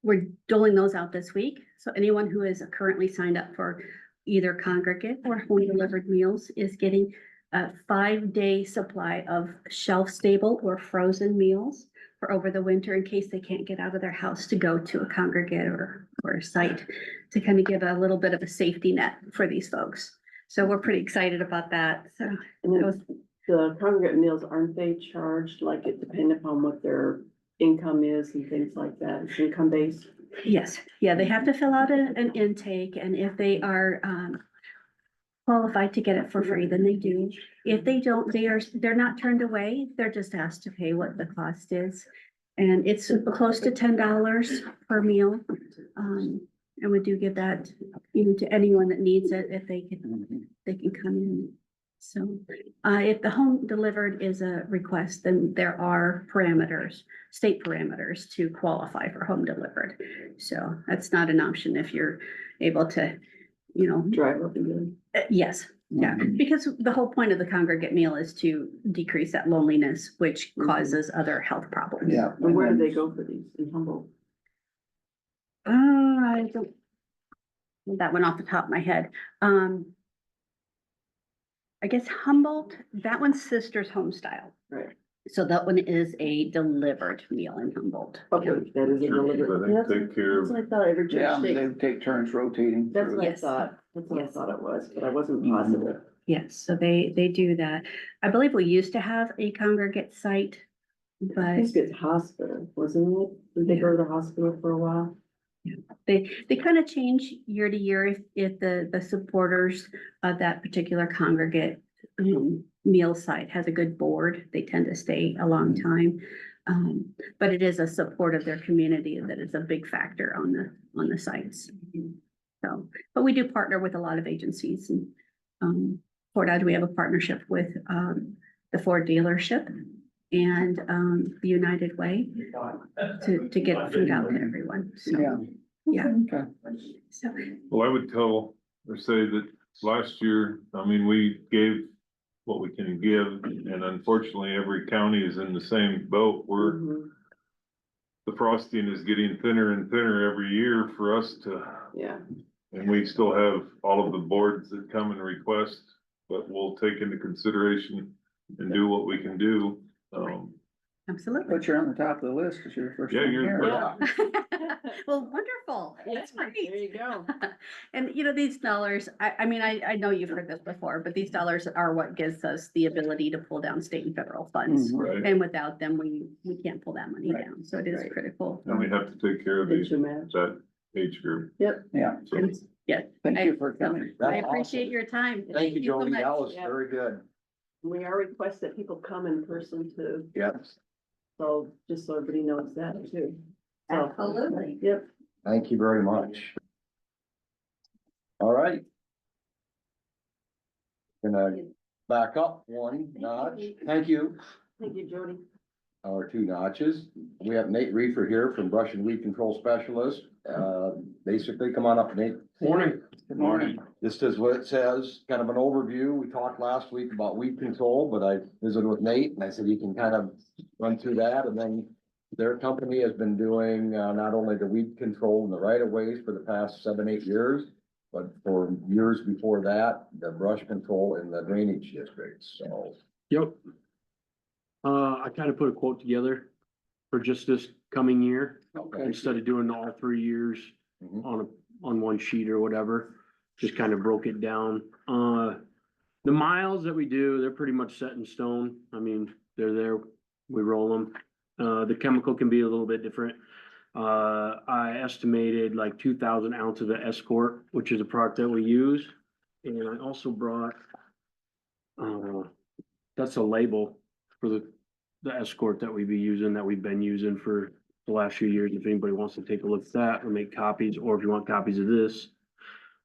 we're doling those out this week. So anyone who is currently signed up for either congregate or home delivered meals is getting a 5-day supply of shelf stable or frozen meals for over the winter in case they can't get out of their house to go to a congregate or a site to kind of give a little bit of a safety net for these folks. So we're pretty excited about that. So And it was, then the congregate meals, aren't they charged, like it depending upon what their income is and things like that? It's income based? yes, yeah, they have to fill out an intake, and if they are qualified to get it for free, then they do. If they don't, they're not turned away, they're just asked to pay what the cost is. And it's close to $10 per meal. And we do give that, to anyone that needs it, if they can come in. So, if the home delivered is a request, then there are parameters, state parameters to qualify for home delivered. So that's not an option if you're able to, Drive up and do yes, yeah, because the whole point of the congregate meal is to decrease that loneliness, which causes other health problems. Yeah. it. And where do they go for these? In Humboldt? I don't. That one off the top of my head. I guess Humboldt, that one's Sister's Home Style. Right. So that one is a delivered meal in Humboldt. Okay, that is a deliberate. I think take care That's of, what I thought every Yeah, church they takes. take turns rotating. That's through. what I Yes. thought. That's what I Yes. thought it was, but I wasn't positive. Yes, so they do that. I believe we used to have a congregate site, I but think it's hospital, wasn't it? Did they go to the hospital for a while? they kind of change year to year if the supporters of that particular congregate meal site has a good board, they tend to stay a long time. But it is a support of their community that is a big factor on the sites. So, but we do partner with a lot of agencies, and Fort Dodge, we have a partnership with the Ford dealership and the United Way to get food out to everyone. So, Yeah. yeah. Okay. So, well, I would tell or say that last year, I mean, we gave what we can give, and unfortunately, every county is in the same boat where Mhm. the frosting is getting thinner and thinner every year for us to, Yeah, and we still have all of the boards that come and request, but we'll take into consideration and do what we can do. absolutely. But you're on the top of the list because you're the first. Yeah, one you're here. Yeah. Well, wonderful. That's there great. you go. And these dollars, I mean, I know you've heard this before, but these dollars are what gives us the ability to pull down state and federal funds. Mhm. Right, And without them, we can't pull that money Right. down. So it is Right. critical. and we have to take care of Did you these, match? that age group, Yep. Yeah, so. And yeah, thank I- you for coming. I That's appreciate awesome. your time. Thank you, so Jody. much. That was Yeah. very good. We are request that people come in person too, Yes. so just so everybody knows that too. So, Absolutely. Yep. Thank you very much. All right. Gonna back up one notch. Thank you. Thank you, Jody. Our 2 notches. We have Nate Reefer here from Brush and Weed Control Specialist. Basically, come on up, Nate. Morning. Good morning. This is what it says, kind of an overview. We talked last week about weed control, but I visited with Nate and I said, you can kind of run through that. And then their company has been doing, not only the weed control in the right of ways for the past 7, 8 years, but for years before that, the brush control in the drainage districts. So, Yep. I kind of put a quote together for just this coming year, okay. instead of doing all 3 years Mhm. on one sheet or whatever. Just kind of broke it down. The miles that we do, they're pretty much set in stone. I mean, they're there, we roll them. The chemical can be a little bit different. I estimated like 2,000 ounces of Escort, which is a product that we use. And I also brought, that's a label for the Escort that we've been using for the last few years. If anybody wants to take a look at that or make copies, or if you want copies of this.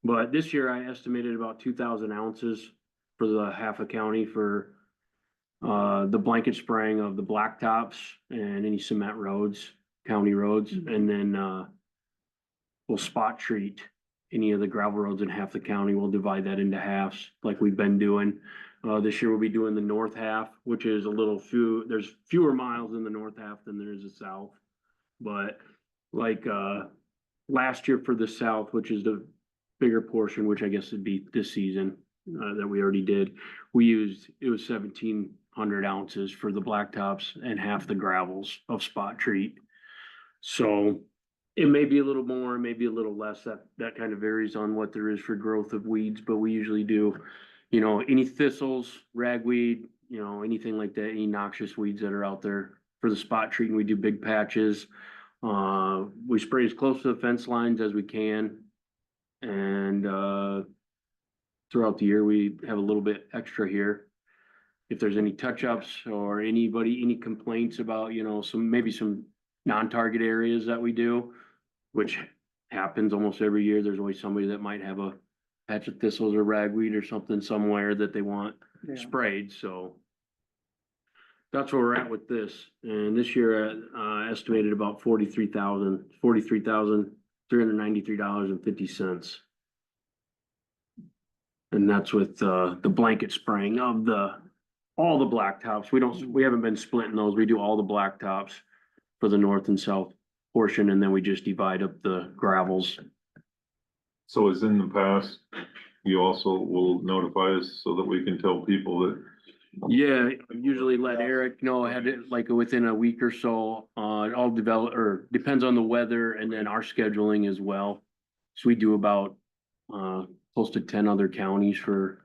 But this year I estimated about 2,000 ounces for the half a county for the blanket spraying of the blacktops and any cement roads, county roads, and then we'll spot treat any of the gravel roads in half the county. We'll divide that into halves like we've been doing. This year we'll be doing the north half, which is there's fewer miles in the north half than there is the south. But like last year for the south, which is the bigger portion, which I guess would be this season that we already did, it was 1,700 ounces for the blacktops and half the gravels of spot treat. So It may be a little more, maybe a little less, that kind of varies on what there is for growth of weeds, but we usually do, you know, any thistles, ragweed, you know, anything like that, any noxious weeds that are out there. For the spot treating, we do big patches. We spray as close to the fence lines as we can. And, throughout the year, we have a little bit extra here. If there's any touch-ups or any complaints about, you know, maybe some non-target areas that we do, which happens almost every year. There's always somebody that might have a patch of thistles or ragweed or something somewhere that they want Yeah. sprayed, so. That's where we're at with this, and this year, estimated about $43,393.50. And that's with, the blanket spraying of all the blacktops. We haven't been splitting those. We do all the blacktops for the north and south portion, and then we just divide up the gravels. So as in the past, you also will notify us so that we can tell people that. Yeah, usually let Eric know, had it like within a week or so, it all depends on the weather and then our scheduling as well. So we do about, close to 10 other counties for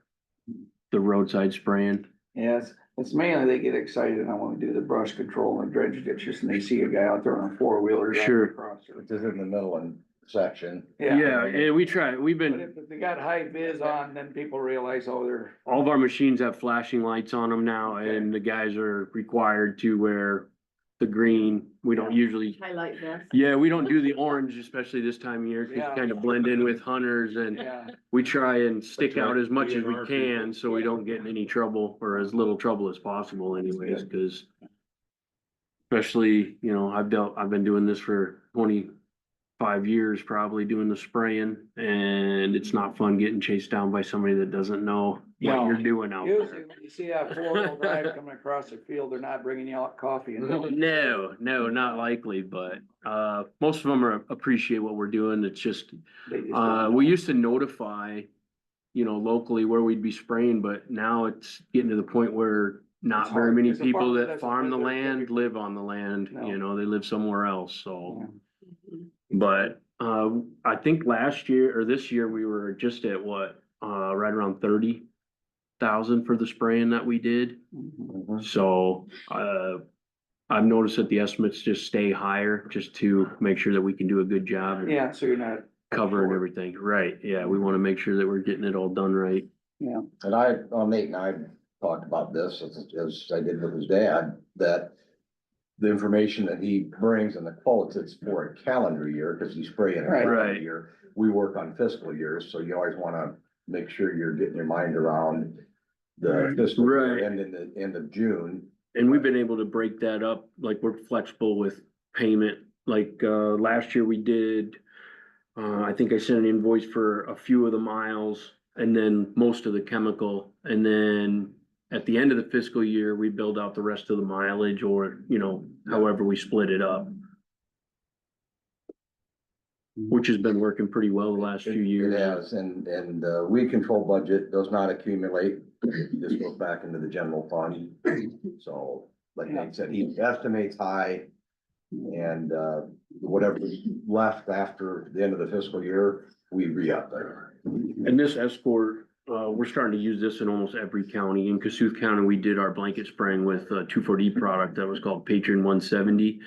the roadside spraying. Yes, it's mainly they get excited when we do the brush control and dredge ditches and they see a guy out there on a four-wheeler. driving Sure. across there. Which is in the middle and section. Yeah, and we've But been, if they got high vis on, then people realize, oh, they're. all of our machines have flashing lights on them now, and the guys are required to wear the green. We don't usually, Highlight vest. yeah, we don't do the orange, especially this time of year, 'cause Yeah. you kind of blend in with hunters, and Yeah, we try and stick out as much as we DNR can, people. so we don't get in any trouble, or as little trouble as possible anyways, cause especially, you know, I've been doing this for 25 years, probably doing the spraying, and it's not fun getting chased down by somebody that doesn't know what No. you're doing out usually there. when you see that four-wheel drive coming across the field, they're not bringing you out coffee and. No, not likely, but, most of them appreciate what we're doing. It's just, They just don't we know. used to notify, you know, locally where we'd be spraying, but now it's getting to the point where not It's very hard, many 'cause the people farmer that doesn't farm the live there land typically. live on the land, No. you know, they live somewhere else, so. Yeah. But, I think last year or this year, we were just at what, right around 30,000 for the spraying that we did. Mhm. So, I've noticed that the estimates just stay higher, just to make sure that we can do a good job and Yeah, so you're not. covering everything. Right, yeah, we wanna make sure that we're getting it all done right. Yeah, And Nate and I talked about this as I did with his dad, that the information that he brings and the quotes, it's for a calendar year, because he's spraying a Right. calendar Right. year. We work on fiscal years, so you always wanna make sure you're getting your mind around the fiscal year Right. end in the end of June. And we've been able to break that up, like we're flexible with payment, like, last year we did. I think I sent an invoice for a few of the miles and then most of the chemical, and then. At the end of the fiscal year, we build out the rest of the mileage, or, you know, however we split it up. Which has been working pretty well the last few years. It has, and weed control budget does not accumulate, this goes back into the general fund. So, like Nate said, he estimates high. And whatever's left after the end of the fiscal year, we re-up there. And this escort, we're starting to use this in almost every county. In Cassuth County, we did our blanket spraying with a 2,4-D product that was called Patron 170.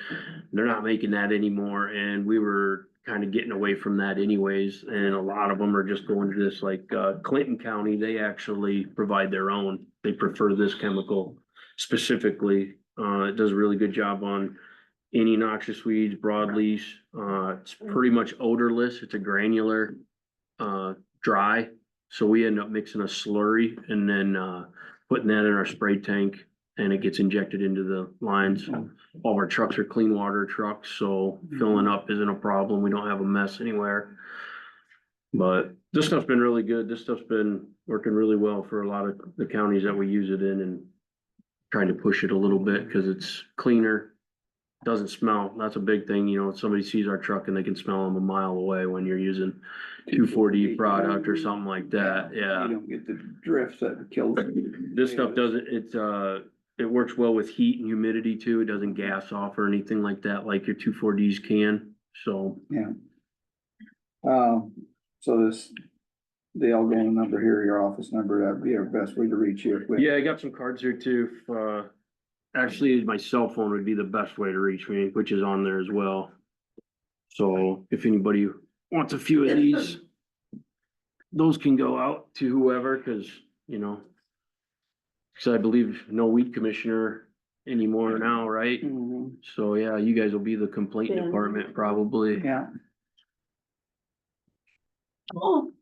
They're not making that anymore, and we were kind of getting away from that anyways. And a lot of them are just going to this, like, Clinton County, they actually provide their own. They prefer this chemical specifically. It does a really good job on any noxious weeds, broadleaf. It's pretty much odorless. It's a granular, dry. So we end up mixing a slurry and then, putting that in our spray tank, and it gets injected into the lines. All of our trucks are clean water trucks, so filling up isn't a problem. We don't have a mess anywhere. But this stuff's been really good. This stuff's been working really well for a lot of the counties that we use it in, and trying to push it a little bit because it's cleaner. Doesn't smell. That's a big thing, you know, if somebody sees our truck and they can smell them a mile away when you're using 2,4-D product or something like that, yeah. You don't get the drifts that kill. This stuff doesn't, it works well with heat and humidity too. It doesn't gas off or anything like that, like your 2,4-Ds can. So, Yeah. So this, the Algona number here, your office number, that'd be our best way to reach you. if we- yeah, I got some cards here too. Actually, my cell phone would be the best way to reach me, which is on there as well. So if anybody wants a few of these, those can go out to whoever, cause you know. Cause I believe no weed commissioner anymore now, right? Mhm. So yeah, you guys will be the complaint Ben. department probably. Yeah, Oh,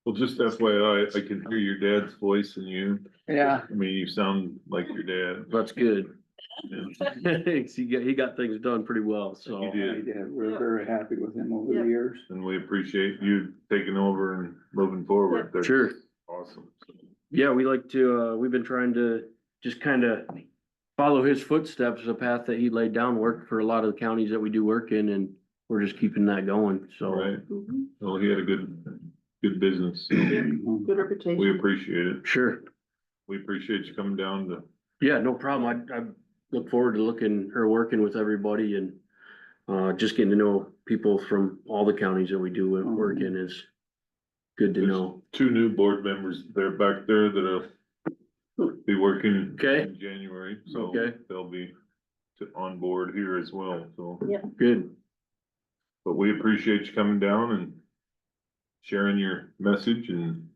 Well, just FYI, I can hear your dad's voice in you. yeah, I mean, you sound like your dad. That's good. Yeah. He got things done pretty well, so. You did. we did. We're very happy with him over the Yep. years. And we appreciate you taking over and moving forward. That's Sure. Awesome. Yeah, we like to, we've been trying to just kind of follow his footsteps, the path that he laid down, work for a lot of the counties that we do work in, and we're just keeping that going, so. Right. mhm. Well, he had a good business. So Mhm. Good reputation. we appreciate it. Sure. We appreciate you coming down to, Yeah, no problem. I look forward to looking or working with everybody and just getting to know people from all the counties that we do work in is good to there's know. 2 new board members. They're back there that'll be working Okay. in January, so Okay. they'll be on board here as well, so. Good. But we appreciate you coming down and sharing your message and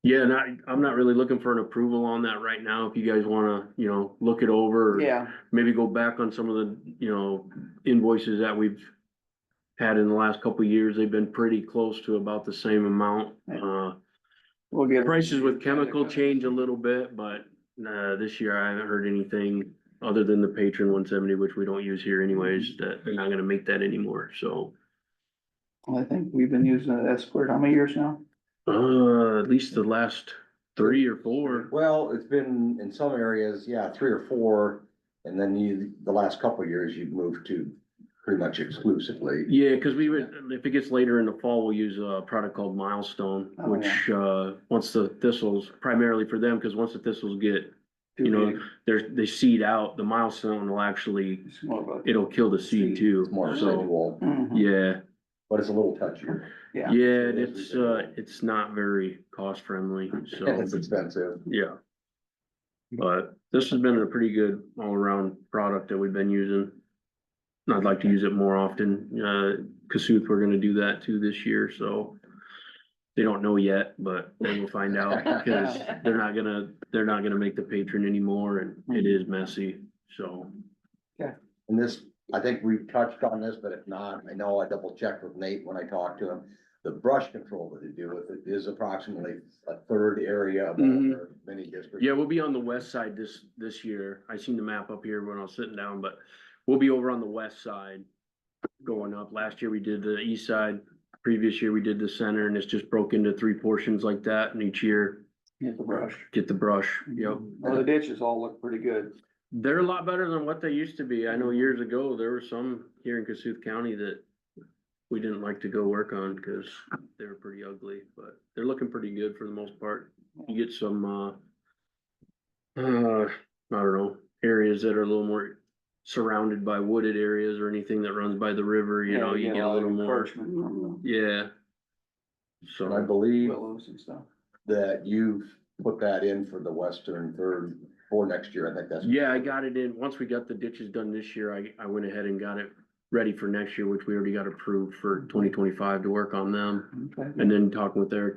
Yeah, and I'm not really looking for an approval on that right now. If you guys wanna, look it over. Or Yeah, maybe go back on some of the, invoices that we've had in the last couple of years. They've been pretty close to about the same amount. we'll get. Prices with chemical change a little bit, but this year I haven't heard anything other than the Patron 170, which we don't use here anyways, that they're not gonna make that anymore, so. I think we've been using that Escort, how many years now? At least the last 3 or 4. Well, it's been in some areas, yeah, 3 or 4, and then the last couple of years, you've moved to pretty much exclusively. Yeah, cause we would, if it gets later in the fall, we'll use a product called Milestone, Oh, which, once the thistles, primarily for them, cause once the thistles get, Too know, big. they seed out, the Milestone will actually, It's more of a. it'll kill the seed too, It's more so, residual, Mhm. yeah. but it's a little touchier, Yeah. Yeah, It and is residual. it's not very cost friendly, so, and it's expensive. yeah. But this has been a pretty good all around product that we've been using. And I'd like to use it more often. Kasuth, we're gonna do that too this year, so. They don't know yet, but then we'll find out because they're not gonna make the Patron anymore and it is messy, so. And this, I think we've touched on this, but if not, I know I double checked with Nate when I talked to him. The brush control that they do with it is approximately a third area of all Mhm. their mini districts. Yeah, we'll be on the west side this year. I seen the map up here when I was sitting down, but we'll be over on the west side. Going up. Last year we did the east side, previous year we did the center, and it's just broke into 3 portions like that, and each year Hit the brush. get the brush, yep. Well, the ditches all look pretty good. They're a lot better than what they used to be. I know years ago, there were some here in Kasuth County that we didn't like to go work on because they were pretty ugly, but they're looking pretty good for the most part. You get some, I don't know, areas that are a little more surrounded by wooded areas or anything that runs by the river, you know, you get a lot of little more, encouragement from yeah. And I So, believe the willows and stuff. that you've put that in for the western third for next year, I think that's. yeah, I got it in. Once we got the ditches done this year, I went ahead and got it ready for next year, which we already got approved for 2025 to work on them. Okay. And then talking with Eric,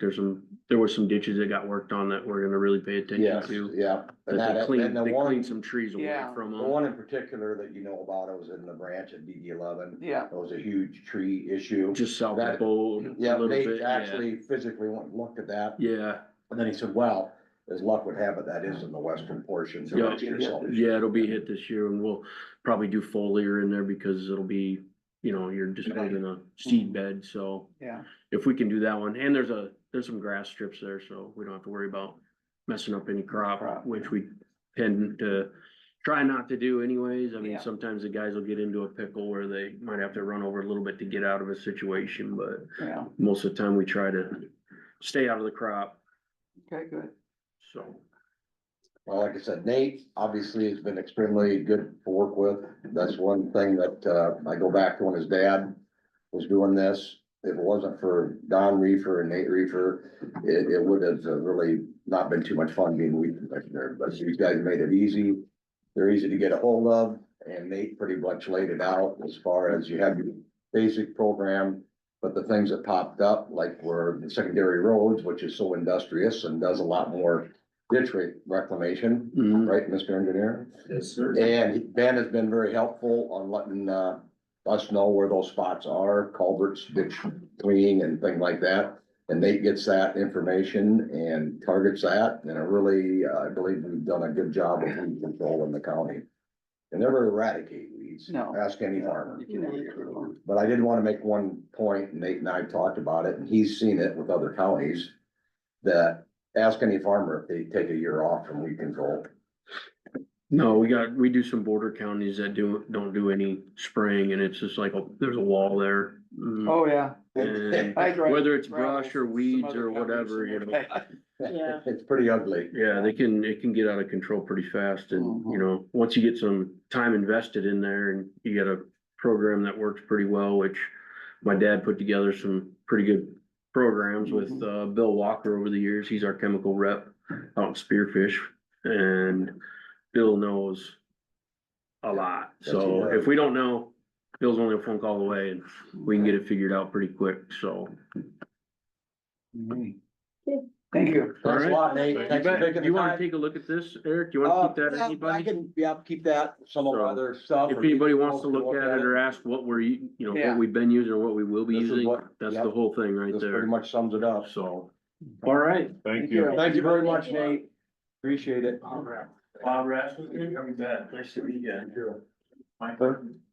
there were some ditches that got worked on that we're gonna really pay attention Yes, to. yeah. And That they that, cleaned, and the they one, cleaned some trees away Yeah, from the them. one in particular that you know about, it was in the branch at DD 11. Yeah, It was a huge tree issue. Just south That- of Bow, a Yeah, little Nate bit, yeah. actually physically went and looked at that, Yeah, and then he said, well, as luck would have it, that is in the western portion. So Yeah. next year, so- yeah, it'll be hit this year and we'll probably do foliar in there because it'll be, you're just building a seed bed, so. yeah. If we can do that one, and there's some grass strips there, so we don't have to worry about messing up any crop, which we tend to try not to do anyways. I mean, Yeah. sometimes the guys will get into a pickle where they might have to run over a little bit to get out of a situation, but Yeah, most of the time we try to stay out of the crop, okay, good. so. Well, like I said, Nate obviously has been extremely good to work with. That's one thing that, I go back to when his dad was doing this. If it wasn't for Don Reefer and Nate Reefer, it would have really not been too much fun being weed commissioner, but these guys made it easy. They're easy to get a hold of, and Nate pretty much laid it out as far as you have your basic program. But the things that popped up, like were the secondary roads, which is so industrious and does a lot more ditch reclamation, Mhm. right, Mr. Engineer? Yes, sir. And Ben has been very helpful on letting, us know where those spots are, culverts, ditch cleaning and things like that. And Nate gets that information and targets that, and I believe we've done a good job of weed control in the county. And never eradicate weeds. No. Ask any farmer. You can never get rid of them. But I did want to make one point, Nate and I talked about it, and he's seen it with other counties. That ask any farmer if they take a year off from weed control. No, we do some border counties that don't do any spraying, and it's just like, there's a wall there. Mhm. Oh, yeah. And I drive whether it's gravel brush or from some weeds other or companies whatever, and you know. they're bad. Yeah. It's pretty ugly. Yeah, it can get out of control pretty fast, and, you know, once you get some time invested in there and you get a program that works pretty well, which my dad put together some pretty good programs with, Bill Walker over the years. He's our chemical rep out in Spearfish, and Bill knows a lot. So Yes, he does. if we don't know, Bill's only a phone call away, and we can get it figured out pretty quick, so. Thank you. Thanks a lot, Nate. You Thanks for bet. taking You the wanna time. take a look at this, Eric? You wanna keep that, Yeah, I anybody? can, yeah, keep that, some of our So, other stuff. If or anybody you wants to folks look can at it or ask what we're, Yeah. what we've been using or what we will be This is using, what- that's yep. the whole thing right This pretty there. much sums it up. So, all right. Thank you. Thank you very much, Nate. Appreciate it. Bob Rasmussen, coming back. Nice to meet you. Mike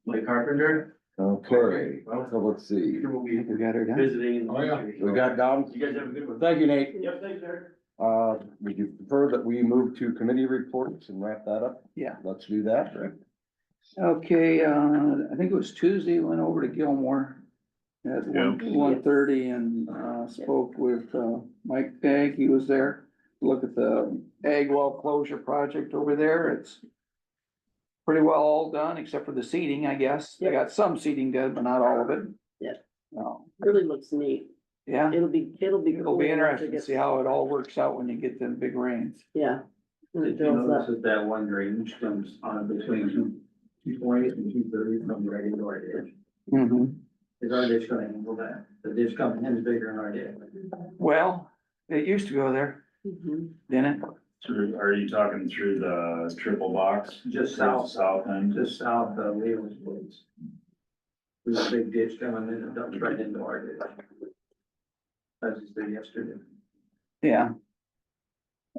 Mike Carpenter. Okay, so let's see. We'll be We got her done. visiting. Oh, yeah. We got down. You guys have a good one. Thank you, Nate. Yep, thanks, Eric. Would you prefer that we move to committee reports and wrap that up? Yeah. Let's do that, Rick. Okay, I think it was Tuesday, went over to Gilmore at Yeah. 1:30 and, spoke with, Mike Pegg. He was there. to Look at the ag well closure project over there. It's pretty well all done, except for the seeding, I guess. They got some seeding done, but not all of it. Yeah. No, Really looks neat. yeah, It'll be it'll be cool interesting to get- see how it all works out when you get them big rains. Yeah. When it Did you builds notice up. that that one drainage comes on between 220 and 230 from right into our ditch? Mhm. Is our ditch gonna handle that? The ditch coming in is bigger than our ditch. Well, it used to go there, Mhm. didn't it? Through, are you talking through the triple box? Just south. South end? Just south of Leo's place. There's a big ditch coming in and dumps right into our ditch. As you said yesterday. Yeah.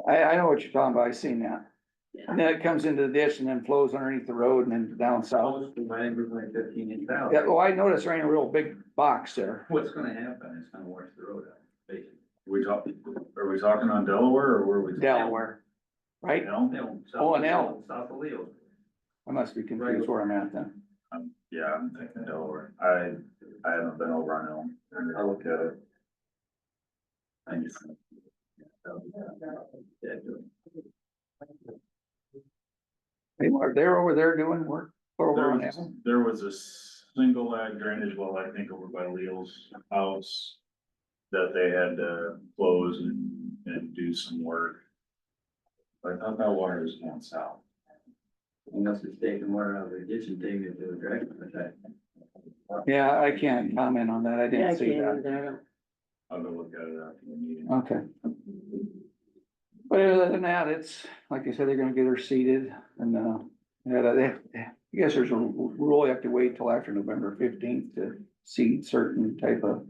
I know what you're talking about. I seen that. Yeah. And then it comes into the ditch and then flows underneath the road and then down south. My neighbor's like 15 inch out. Yeah, well, I noticed there ain't a real big box there. What's gonna happen is gonna wash the road out, basically. Are we talking on Delaware or where we? Delaware, right? No? Oh, an L. South of Leo's. I must be confused where I'm at then. Yeah, I'm thinking Delaware. I haven't been over on Elm. I'll look at it. I just. They're over there doing work over on that. There was a single ag drainage well, I think over by Leo's house. That they had to close and do some work. But I thought that water was going south. Unless it's taking water out of the ditch and taking it to the drain. Yeah, I can't comment on that. I Yeah, I didn't see can't that. either. I'll go look at it after the meeting. Okay. But other than that, it's, like I said, they're gonna get her seated and, I guess there's a rule you have to wait till after November 15th to seed certain type of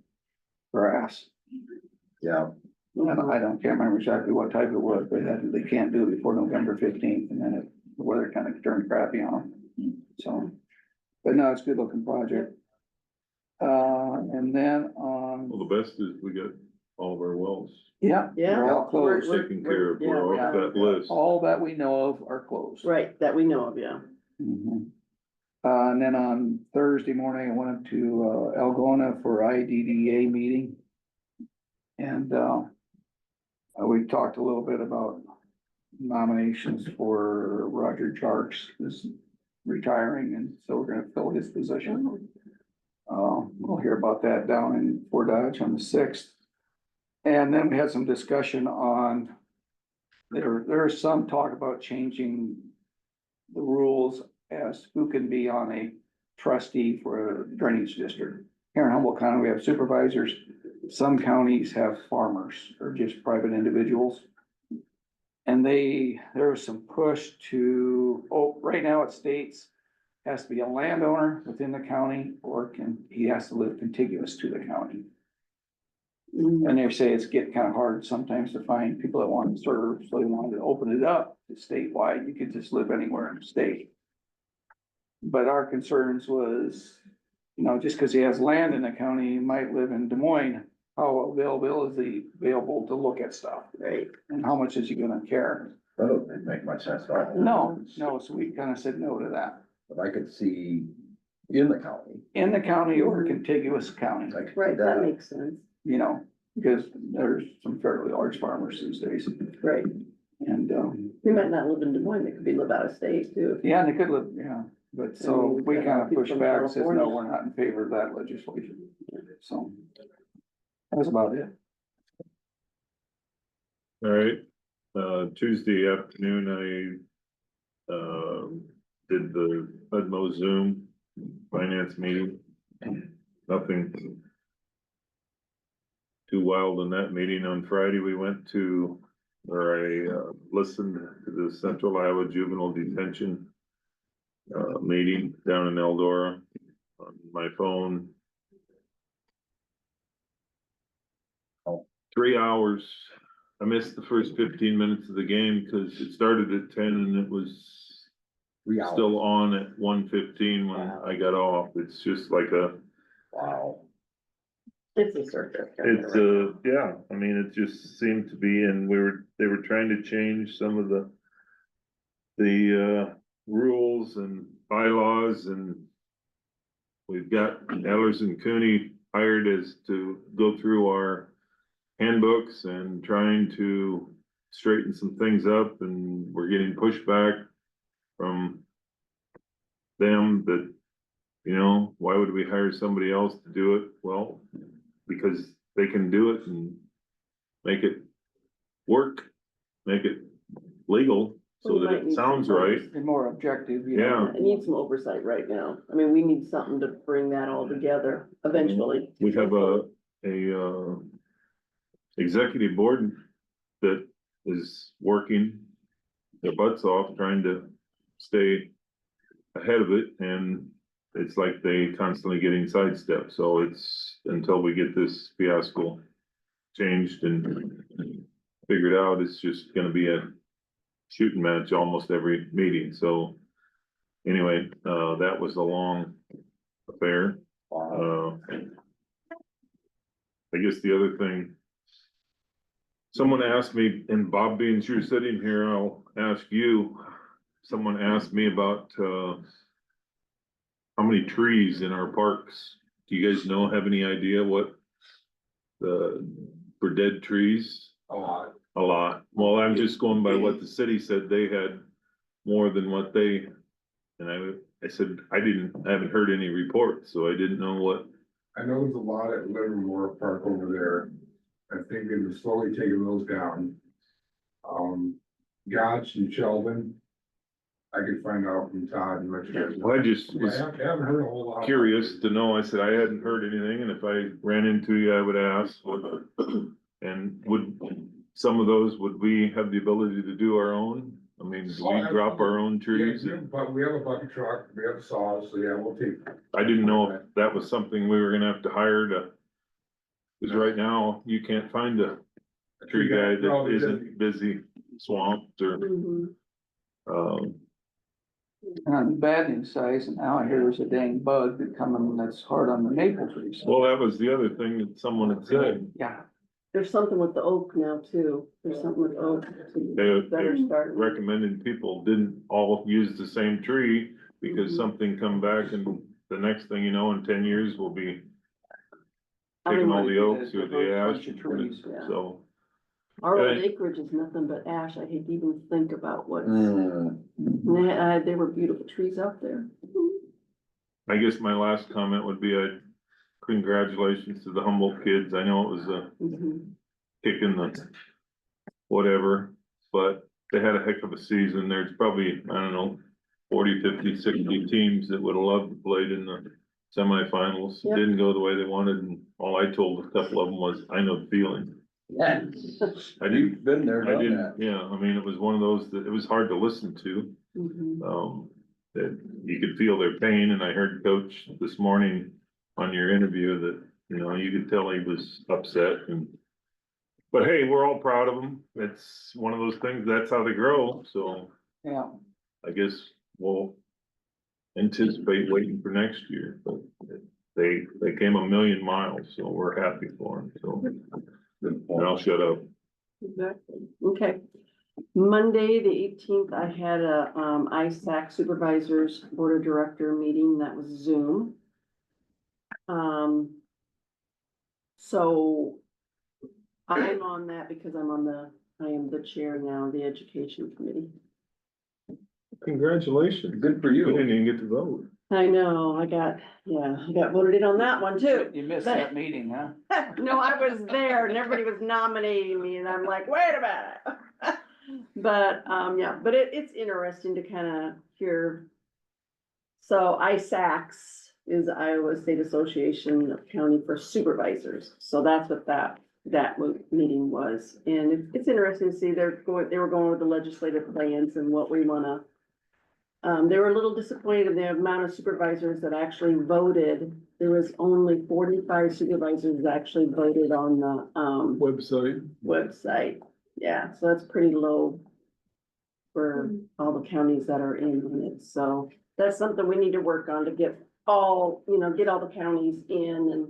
grass. Yeah, Can't remember exactly what type it was, but they can't do it before November 15th and then the weather kind of turned crappy on them. So, but no, it's a good looking project. And then on, Well, the best is we got all of our wells yeah. Yeah. they're all closed. taken care of. yeah, We're yeah. off that list. All that we know of are closed. Right, that we know of, yeah. Mhm. And then on Thursday morning, I went up to Algona for IDDA meeting. And we talked a little bit about nominations for Roger Charks is retiring, and so we're gonna fill his position. We'll hear about that down in Fort Dodge on the 6th. And then we had some discussion on, there's some talk about changing the rules as who can be on a trustee for a drainage district. Here in Humboldt County, we have supervisors. Some counties have farmers or just private individuals. And there was some push to, right now it states has to be a landowner within the county or he has to live contiguous to the county. And they say it's getting kind of hard sometimes to find people that want to serve, so they wanted to open it up to statewide. You could just live anywhere in the state. But our concerns was, just because he has land in the county, he might live in Des Moines. How available is he available to look at stuff? Right. And how much is he gonna care? That doesn't make much sense at all. No, so we kind of said no to that. But I could see in the county. In the county or contiguous county, Like Right, that makes sense. because there's some fairly large farmers these days. Right. And, We might not live in Des Moines, they could live out of state too. yeah, they could live, but so we kind of pushed back and says, no, California. we're not in favor of that legislation. So that was about it. All right, Tuesday afternoon, did the Udmo Zoom finance meeting. Nothing too wild in that meeting. On Friday, we went to, or I listened to the Central Iowa Juvenile Detention meeting down in Eldora on my phone. 3 hours. I missed the first 15 minutes of the game because it started at 10 and it was 3 hours. still on at 1:15 when I got off. It's just like Wow. It's a circus. it's yeah, I mean, it just seemed to be, and they were trying to change some of the rules and bylaws, and we've got Ellers and Cooney hired as to go through our handbooks and trying to straighten some things up, and we're getting pushback from them that, why would we hire somebody else to do it? Well, because they can do it and make it work, make it legal, so that it sounds right. Be more objective, Yeah. It needs some oversight right now. I mean, we need something to bring that all together eventually. We have a executive board that is working their butts off, trying to stay ahead of it, and it's like they constantly getting sidestepped, so it's until we get this fiasco changed and figured out, it's just gonna be a shooting match almost every meeting, so anyway, that was a long affair. I guess the other thing, someone asked me, and Bob, being you're sitting here, I'll ask you, someone asked me about, how many trees in our parks? Do you guys have any idea what for dead trees? A lot. A lot. Well, I'm just going by what the city said. They had more than what and I said, I haven't heard any reports, so I didn't know what. I know there's a lot at Livermore Park over there. I think they're slowly taking those down. Gotch and Sheldon. I could find out from Todd and let you guys know. Well, I just I was haven't heard a whole lot. curious to know. I said, I hadn't heard anything, and if I ran into you, I would ask. And would some of those, would we have the ability to do our own? I mean, do we drop our own trees? Yeah, but we have a bucket truck, we have saws, so yeah, we'll take. I didn't know if that was something we were gonna have to hire to. Cause right now, you can't find a tree guy that isn't busy swamped or, Mhm. And on the bad news side, now I hear there's a dang bug that coming that's hard on the maple trees. well, that was the other thing that someone had said. Yeah, There's something with the oak now too. There's something with oak. That are starting. Recommending people didn't all use the same tree because something come back and the next thing you know, in 10 years, we'll be taking all the oaks or the ash, Bunch of trees, yeah. so. Our old Okay. acreage is nothing but ash. I hate to even think about what, Mm, there were beautiful trees out there. I guess my last comment would be, congratulations to the Humboldt kids. I know it was a Mhm. kick in the whatever, but they had a heck of a season. There's probably, I don't know, 40, 50, 60 teams that would have loved to play in the semifinals. It Yep. didn't go the way they wanted, and all I told a couple of them was, I know the feeling. yeah, I didn't, you've been there, I done didn't, that. yeah, I mean, it was one of those that it was hard to listen to. Mhm. That you could feel their pain, and I heard Coach this morning on your interview that, you know, you could tell he was upset and. But hey, we're all proud of them. It's one of those things, that's how they grow, so Yeah, I guess we'll anticipate waiting for next year, but they came a million miles, so we're happy for them, so. And I'll shut up. Exactly. Okay. Monday, the 18th, I had a, ISAC Supervisors Board of Director meeting. That was Zoom. So I'm on that because I am the chair now of the Education Committee. Congratulations. Good for We you. didn't even get to vote. I know, I got voted in on that one too. you missed that meeting, huh? No, I was there and everybody was nominating me and I'm like, wait a minute. But, yeah, but it's interesting to kind of hear. So ISACS is Iowa State Association of County for Supervisors. So that's what that meeting was. And it's interesting to see they were going with the legislative plans and what we wanna. They were a little disappointed in the amount of supervisors that actually voted. There was only 45 supervisors that actually voted on the, website. Yeah, so that's pretty low for all the counties that are in it. So that's something we need to work on to get all the counties in and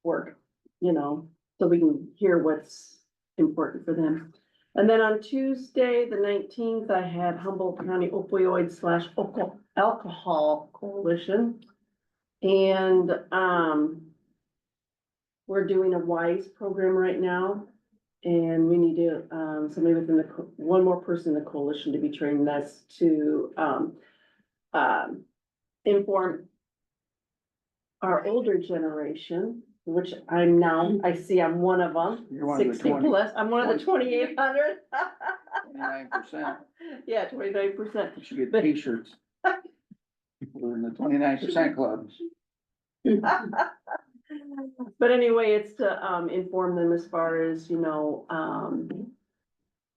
work, so we can hear what's important for them. And then on Tuesday, the 19th, I had Humboldt County Opioid / Alcohol Coalition. And, we're doing a WISE program right now. And we need to, somebody within one more person in the coalition to be trained. That's to, inform our older generation, which I see I'm one of them. You're one of the 60 20. plus, I'm one of the 2,800. 29%. Yeah, 29%. You should get t-shirts. We're in the 29% club. But anyway, it's to, inform them as far as,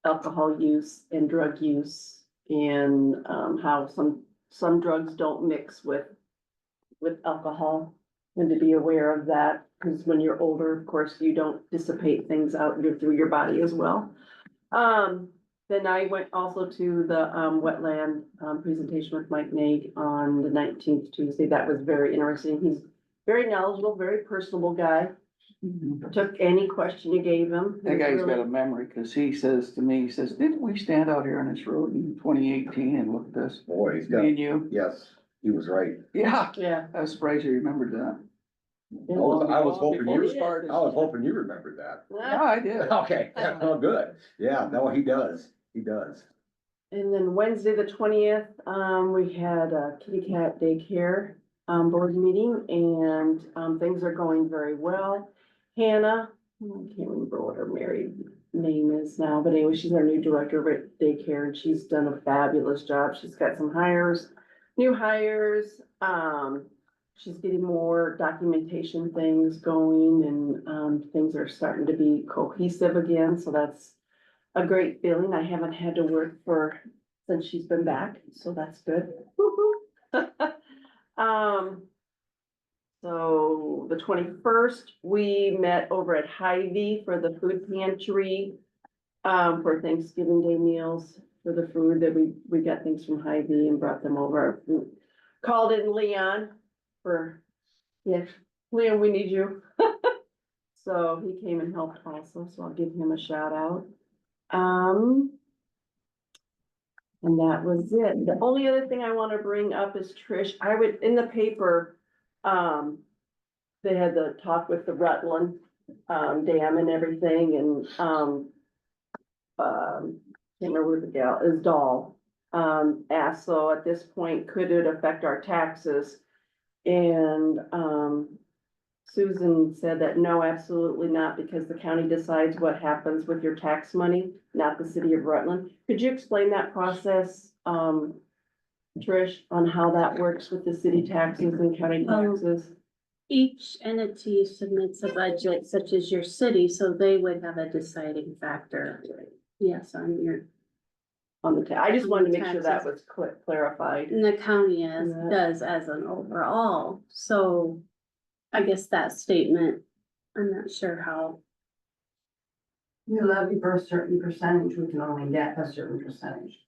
alcohol use and drug use and, how some drugs don't mix with alcohol. And to be aware of that, because when you're older, of course, you don't dissipate things out through your body as well. Then I went also to the, wetland, presentation with Mike Nag on the 19th Tuesday. That was very interesting. He's very knowledgeable, very personable guy. Took any question you gave him. That guy's got a memory, cause he says to me, he says, didn't we stand out here on this road in 2018 and look at this? Boy, he's Me got, and you? yes, he was right. Yeah, Yeah. I was surprised you remembered that. I was hoping Before we you, started. I was hoping you remembered that. Yeah, I did. Okay, oh, good. Yeah, no, he does. He does. And then Wednesday, the 20th, we had a kitty cat daycare, board meeting and, things are going very well. Hannah, I can't remember what her married name is now, but anyway, she's our new director at daycare and she's done a fabulous job. She's got some new hires. She's getting more documentation things going and, things are starting to be cohesive again. So that's a great feeling. I haven't had to work since she's been back, so that's good. So the 21st, we met over at Hy-Vee for the food pantry, for Thanksgiving Day meals, for the food that we got things from Hy-Vee and brought them over. Called in Leon Leon, we need you. So he came and helped also, so I'll give him a shout out. And that was it. The only other thing I want to bring up is Trish, in the paper, they had the talk with the Rutland, dam and everything, and, can't remember who the gal is, Dahl, asked, so at this point, could it affect our taxes? And, Susan said that no, absolutely not, because the county decides what happens with your tax money, not the city of Rutland. Could you explain that process, Trish, on how that works with the city taxes and county taxes? Each entity submits a budget such as your city, so they would have a deciding factor. Yes, on your, On the I just wanted to make sure that Taxes. was clarified. and the county as, Yeah. does as an overall, so I guess that statement, I'm not sure how. We levy for a certain percentage, we can only get a certain percentage.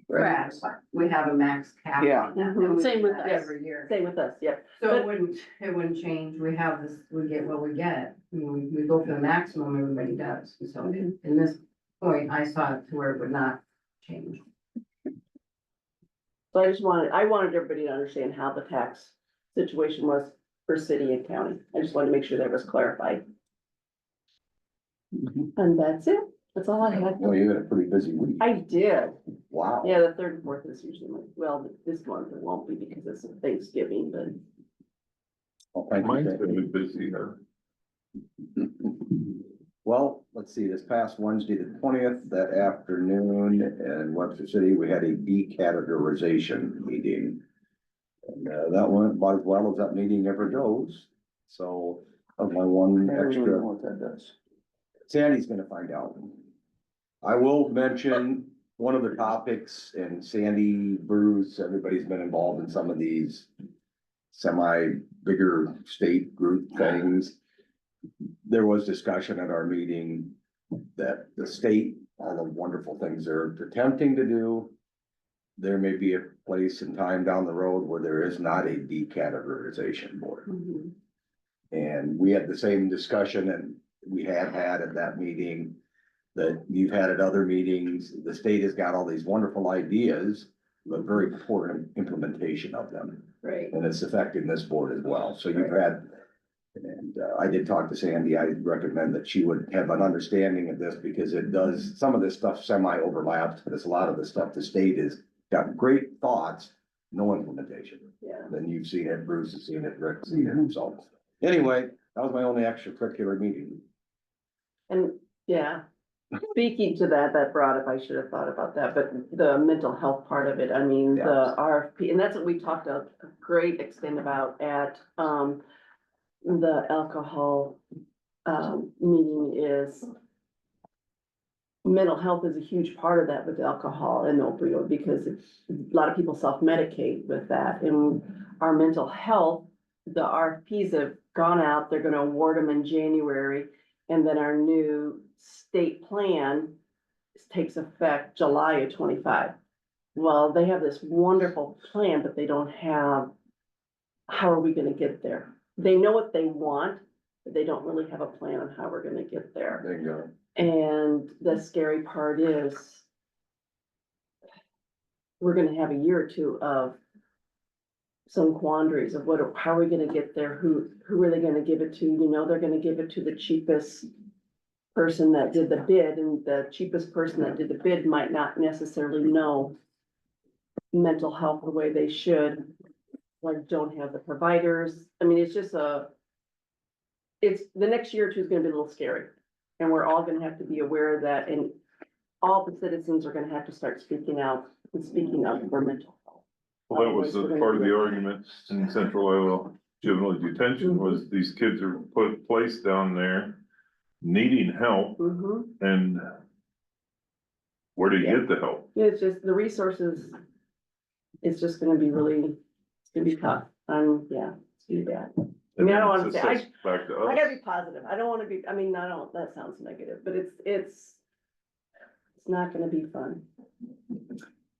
Correct. We have a max cap. Yeah. on that, and we Same do with that us. Every year. Same with us, yep. So it wouldn't change, we have this, we get what we get, I mean, we go for the maximum, everybody does, and so in this point, I saw it to where it would not change. So I wanted everybody to understand how the tax situation was for city and county. I just wanted to make sure that was clarified. And that's it. That's all I had. Well, you had a pretty busy week. I did. Wow. Yeah, the third and fourth is usually, well, this month it won't be because it's Thanksgiving, but Well, thank you, Mine's thank been you. busy, Well, let's see, this past Wednesday, the 20th, that afternoon in Webster City, we had a decategorization meeting. And that went about as well as that meeting ever goes. So, of my one I don't really know extra, what that does. Sandy's gonna find out. I will mention one of the topics, and Sandy, Bruce, everybody's been involved in some of these bigger state group things. There was discussion at our meeting that the state, all the wonderful things they're attempting to do, there may be a place and time down the road where there is not a decategorization board. And we had the same discussion, and we have had at that meeting that you've had at other meetings. The state has got all these wonderful ideas, but very poor implementation of them. right. And it's affecting this board as well. So you've had, and I did talk to Sandy. I recommend that she would have an understanding of this because it does, some of this stuff semi overlaps, but it's a lot of the stuff the state has got great thoughts, no implementation. Yeah. Then you've seen it, Bruce has seen it, Rick's seen it. So anyway, that was my only extracurricular meeting. And, yeah, speaking to that, that brought up, I should have thought about that, but the mental health part of it, I mean, the Yeah. RFP, and that's what we talked a great extent about at, the alcohol, meeting is mental health is a huge part of that with alcohol and opioid, because a lot of people self-medicate with that, and our mental health, the RFPs have gone out, they're gonna award them in January. And then our new state plan takes effect July of 25. Well, they have this wonderful plan, but they don't have, how are we gonna get there? They know what they want, but they don't really have a plan on how we're gonna get there. There you go. And the scary part is we're gonna have a year or two of some quandaries of how are we gonna get there? Who are they gonna give it to? You know, they're gonna give it to the cheapest person that did the bid, and the cheapest person that did the bid might not necessarily know mental health the way they should, or don't have the providers. I mean, it's just it's, the next year or two is gonna be a little scary. And we're all gonna have to be aware of that, and all the citizens are gonna have to start speaking out and speaking up for mental health. Well, that was the part of the argument in Central Iowa juvenile detention was these kids are placed down there needing help, Mhm. and where do you get the help? It's just the resources, it's just gonna be really, it's gonna be tough. Yeah, it's gonna be bad. I mean, I don't wanna It's say, assessed back to I gotta us. be positive. I don't wanna be, I mean, that sounds negative, but it's not gonna be fun.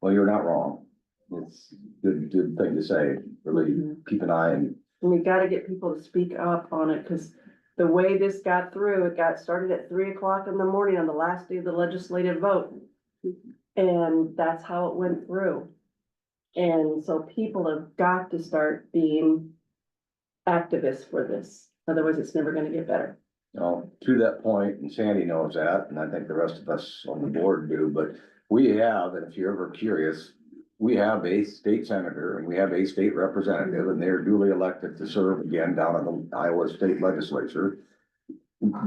Well, you're not wrong. It's good thing to say. Really Mhm. keep an eye and And we gotta get people to speak up on it, cause the way this got through, it got started at 3 o'clock in the morning on the last day of the legislative vote. And that's how it went through. And so people have got to start being activists for this, otherwise it's never gonna get better. To that point, and Sandy knows that, and I think the rest of us on the board do, but we have, and if you're ever curious, we have a state senator and we have a state representative, and they're duly elected to serve again down in the Iowa State Legislature.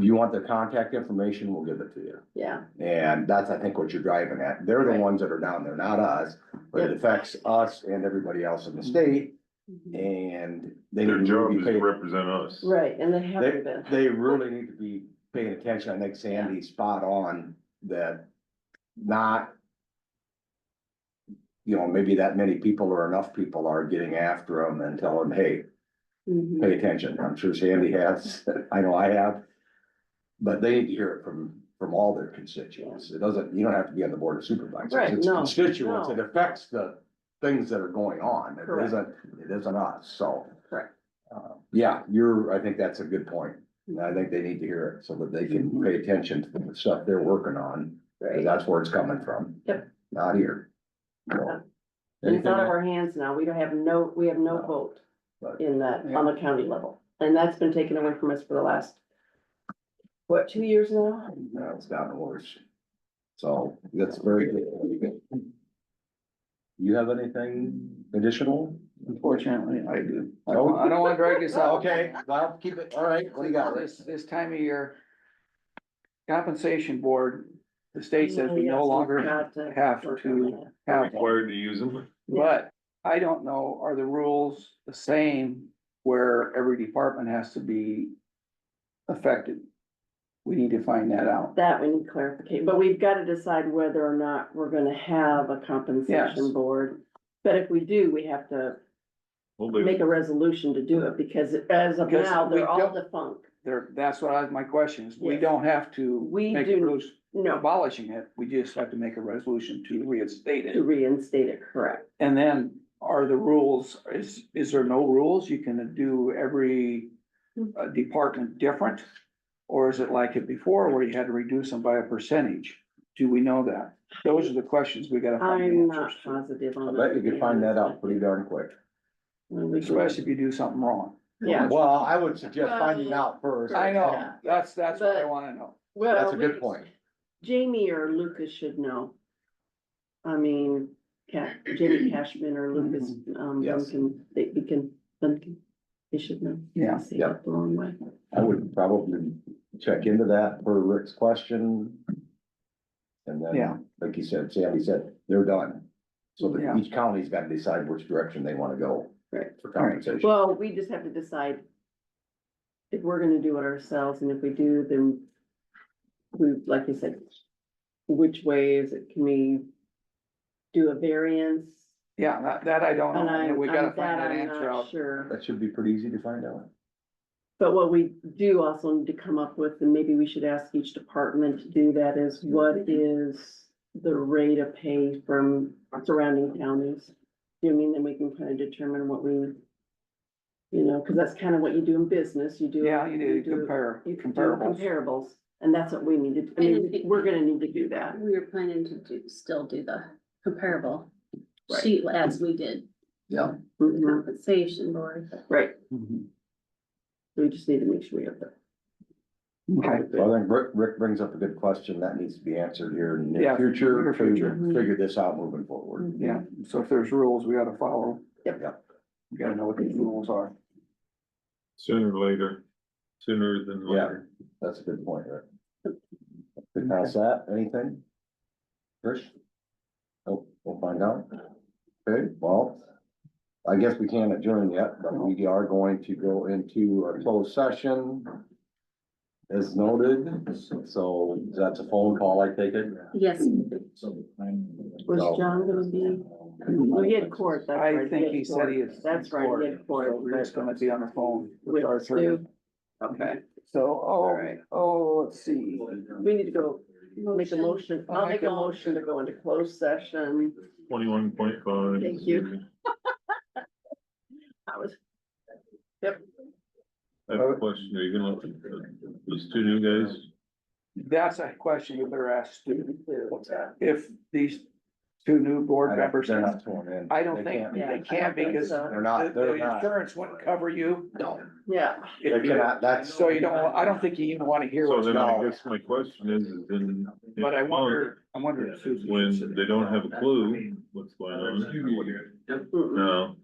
You want their contact information, we'll give it to you. Yeah, And that's, I think, what you're driving at. They're the Right. ones that are down there, not us, but it Yep. affects us and everybody else in the state. And they Their need to job be is to paid. represent us. right, and they haven't been. They really need to be paying attention. I think Sandy's spot on that not, maybe that many people or enough people are getting after them and telling them, hey, Mhm. pay attention. I'm sure Sandy has, I know I have. But they need to hear it from all their constituents. You don't have to be on the board of supervisors. Right, It's no, constituents. no. It affects the things that are going on. Correct. It isn't us, so. Correct. Yeah, I think that's a good point. And I think they need to hear it so that they can pay attention to the stuff they're working on. Because Right. that's where it's coming from. Yep. Not here. So, And it's out of anything our hands now. We have no No. vote But- in that, on the county level. And that's been taken away from us for the last, what, 2 years now? No, it's gotten worse. So that's very good. You have anything additional? Unfortunately, I do. I don't wanna drag this out. Okay, well, keep it, all right, what do you got? This time of year. Compensation board, the state says we Yes, no we've longer got to have work on to that. Are have one. required to use them. But I don't know, are the rules the same where every department has to be affected? We need to find that out. That we need clarification, but we've got to decide whether or not we're gonna have a Yes. compensation board. But if we do, we have to We'll do make it. a resolution to do it, because as of Because now, we they're all don't- defunct. That's my question is, we Yes. don't have to We make do- a rules No, abolishing it, we just have to make a resolution to reinstate to it. reinstate it, correct. And then are the rules, is there no rules? You can do every department different? Or is it like it before where you had to reduce them by a percentage? Do we know that? Those are the questions we gotta find I'm the not answers to. positive I on that. bet you to be could find that honest out pretty darn quick. with you. Especially if you do something wrong. Yeah, Well, I would suggest finding out first. I know, Yeah. that's what I But- wanna know. well. That's a good we- point. Jamie or Lucas should know. I mean, Jamie Cashman or Lucas, Yes. Duncan, they should know. Yeah. Say Yeah. it the wrong way. I would probably check into that per Rick's question. And Yeah. then, like you said, Sandy said, they're done. So Yeah. that each county's got to decide which direction they want to go. Right. For compensation. Well, we just have to decide if we're gonna do it ourselves, and if we do, then we, like you said, which way is it? Can we do a variance? Yeah, that I don't know. And We gotta find that I'm answer not out. sure. That should be pretty easy to find out. But what we do also need to come up with, and maybe we should ask each department to do that, is what is the rate of pay from surrounding counties? Do you mean, then we can kind of determine what we, cause that's kind of what you do in business, you do. Yeah, you need to compare You can do comparables. comparables, and that's what we need to, I mean, we're gonna need to do that. We were planning to still do the comparable Right. sheet as we did Yeah. the Mhm. compensation board. Right, Mhm. we just need to make sure we have that. Okay, So I think Rick brings up a good question that needs to be answered here in the Yeah, near future. near future. to Figure this out moving forward. yeah, so if there's rules, we gotta follow. Yep. We gotta know what these rules are. Sooner or later, sooner than Yeah. later. That's a good point, Rick. Past that, anything? Trish? Oh, we'll find out. Okay, well, I guess we can't adjourn yet, but we are going to go into a closed session. As noted, so that's a phone call, I take it? Yes, Was John gonna be, well, he had court, that's right. I think he had said he court. is. That's right, he had court. So we're just gonna be on the phone with With our attorney. Stu. Okay, So, Alright. let's see. we need to go make a motion, I'll make a motion to go into closed session. 21.5. Thank you. I was, yep, I have a question. Are you gonna, these two new guys? That's a question you better ask Stu. what's that? If these two new board members. They're not sworn in. I don't They think can't. they Yeah, I can don't think because so. They're not, the they're not. insurance wouldn't cover you. No. Yeah. They cannot, that's. So you don't, I don't think you even wanna hear So what's then I going on. guess my question is in. But I wonder if Susan. When they don't have a clue what's going on. No,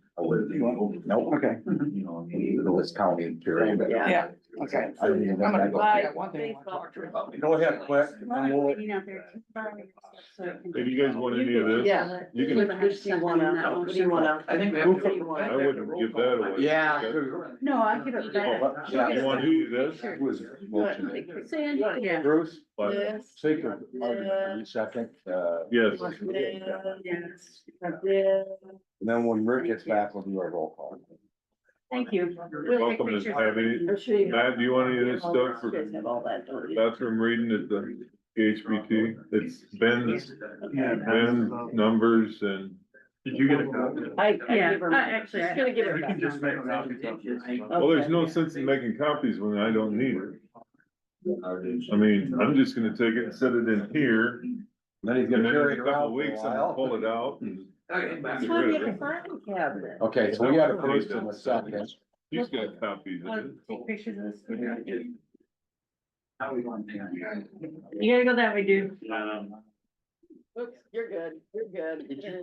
Nope. Okay, Lewis County, period. yeah, okay. I don't even I'm gonna know. go, yeah, one thing I wanna talk to her about. Go ahead, quick. and we'll- if you guys want any of this, Yeah. you can, What do you wanna, what do you wanna? I think we have What do to. you want? I wouldn't give that away. Yeah. No, I give it back. Yeah. You want to do this? Who was motioning? Sandy, yeah. Bruce, But, This, sake of argument, second, yes, this, this. and then when Rick gets back, we'll do our roll call. Thank you. you're welcome to have any, I'm sure you. Matt, do you want any of this stuff You for guys have all that, don't you? bathroom reading at the HBT? It's Ben's numbers and. Did you get a copy? I Yeah, gave her. actually, She's gonna give it You back. can just make copies. Well, there's no sense in making copies when I don't need it. I mean, I'm just gonna take it and set it in here, Then he's and gonna then carry in it a couple around of for a weeks, I'm gonna pull it while. out and. That's get why we rid have of a it. filing cabinet. Okay, so we got a first and a second. He's got copies of it. Take pictures of this. How we want to. You gotta go that way, dude. Oops, you're good, you're good. Did you put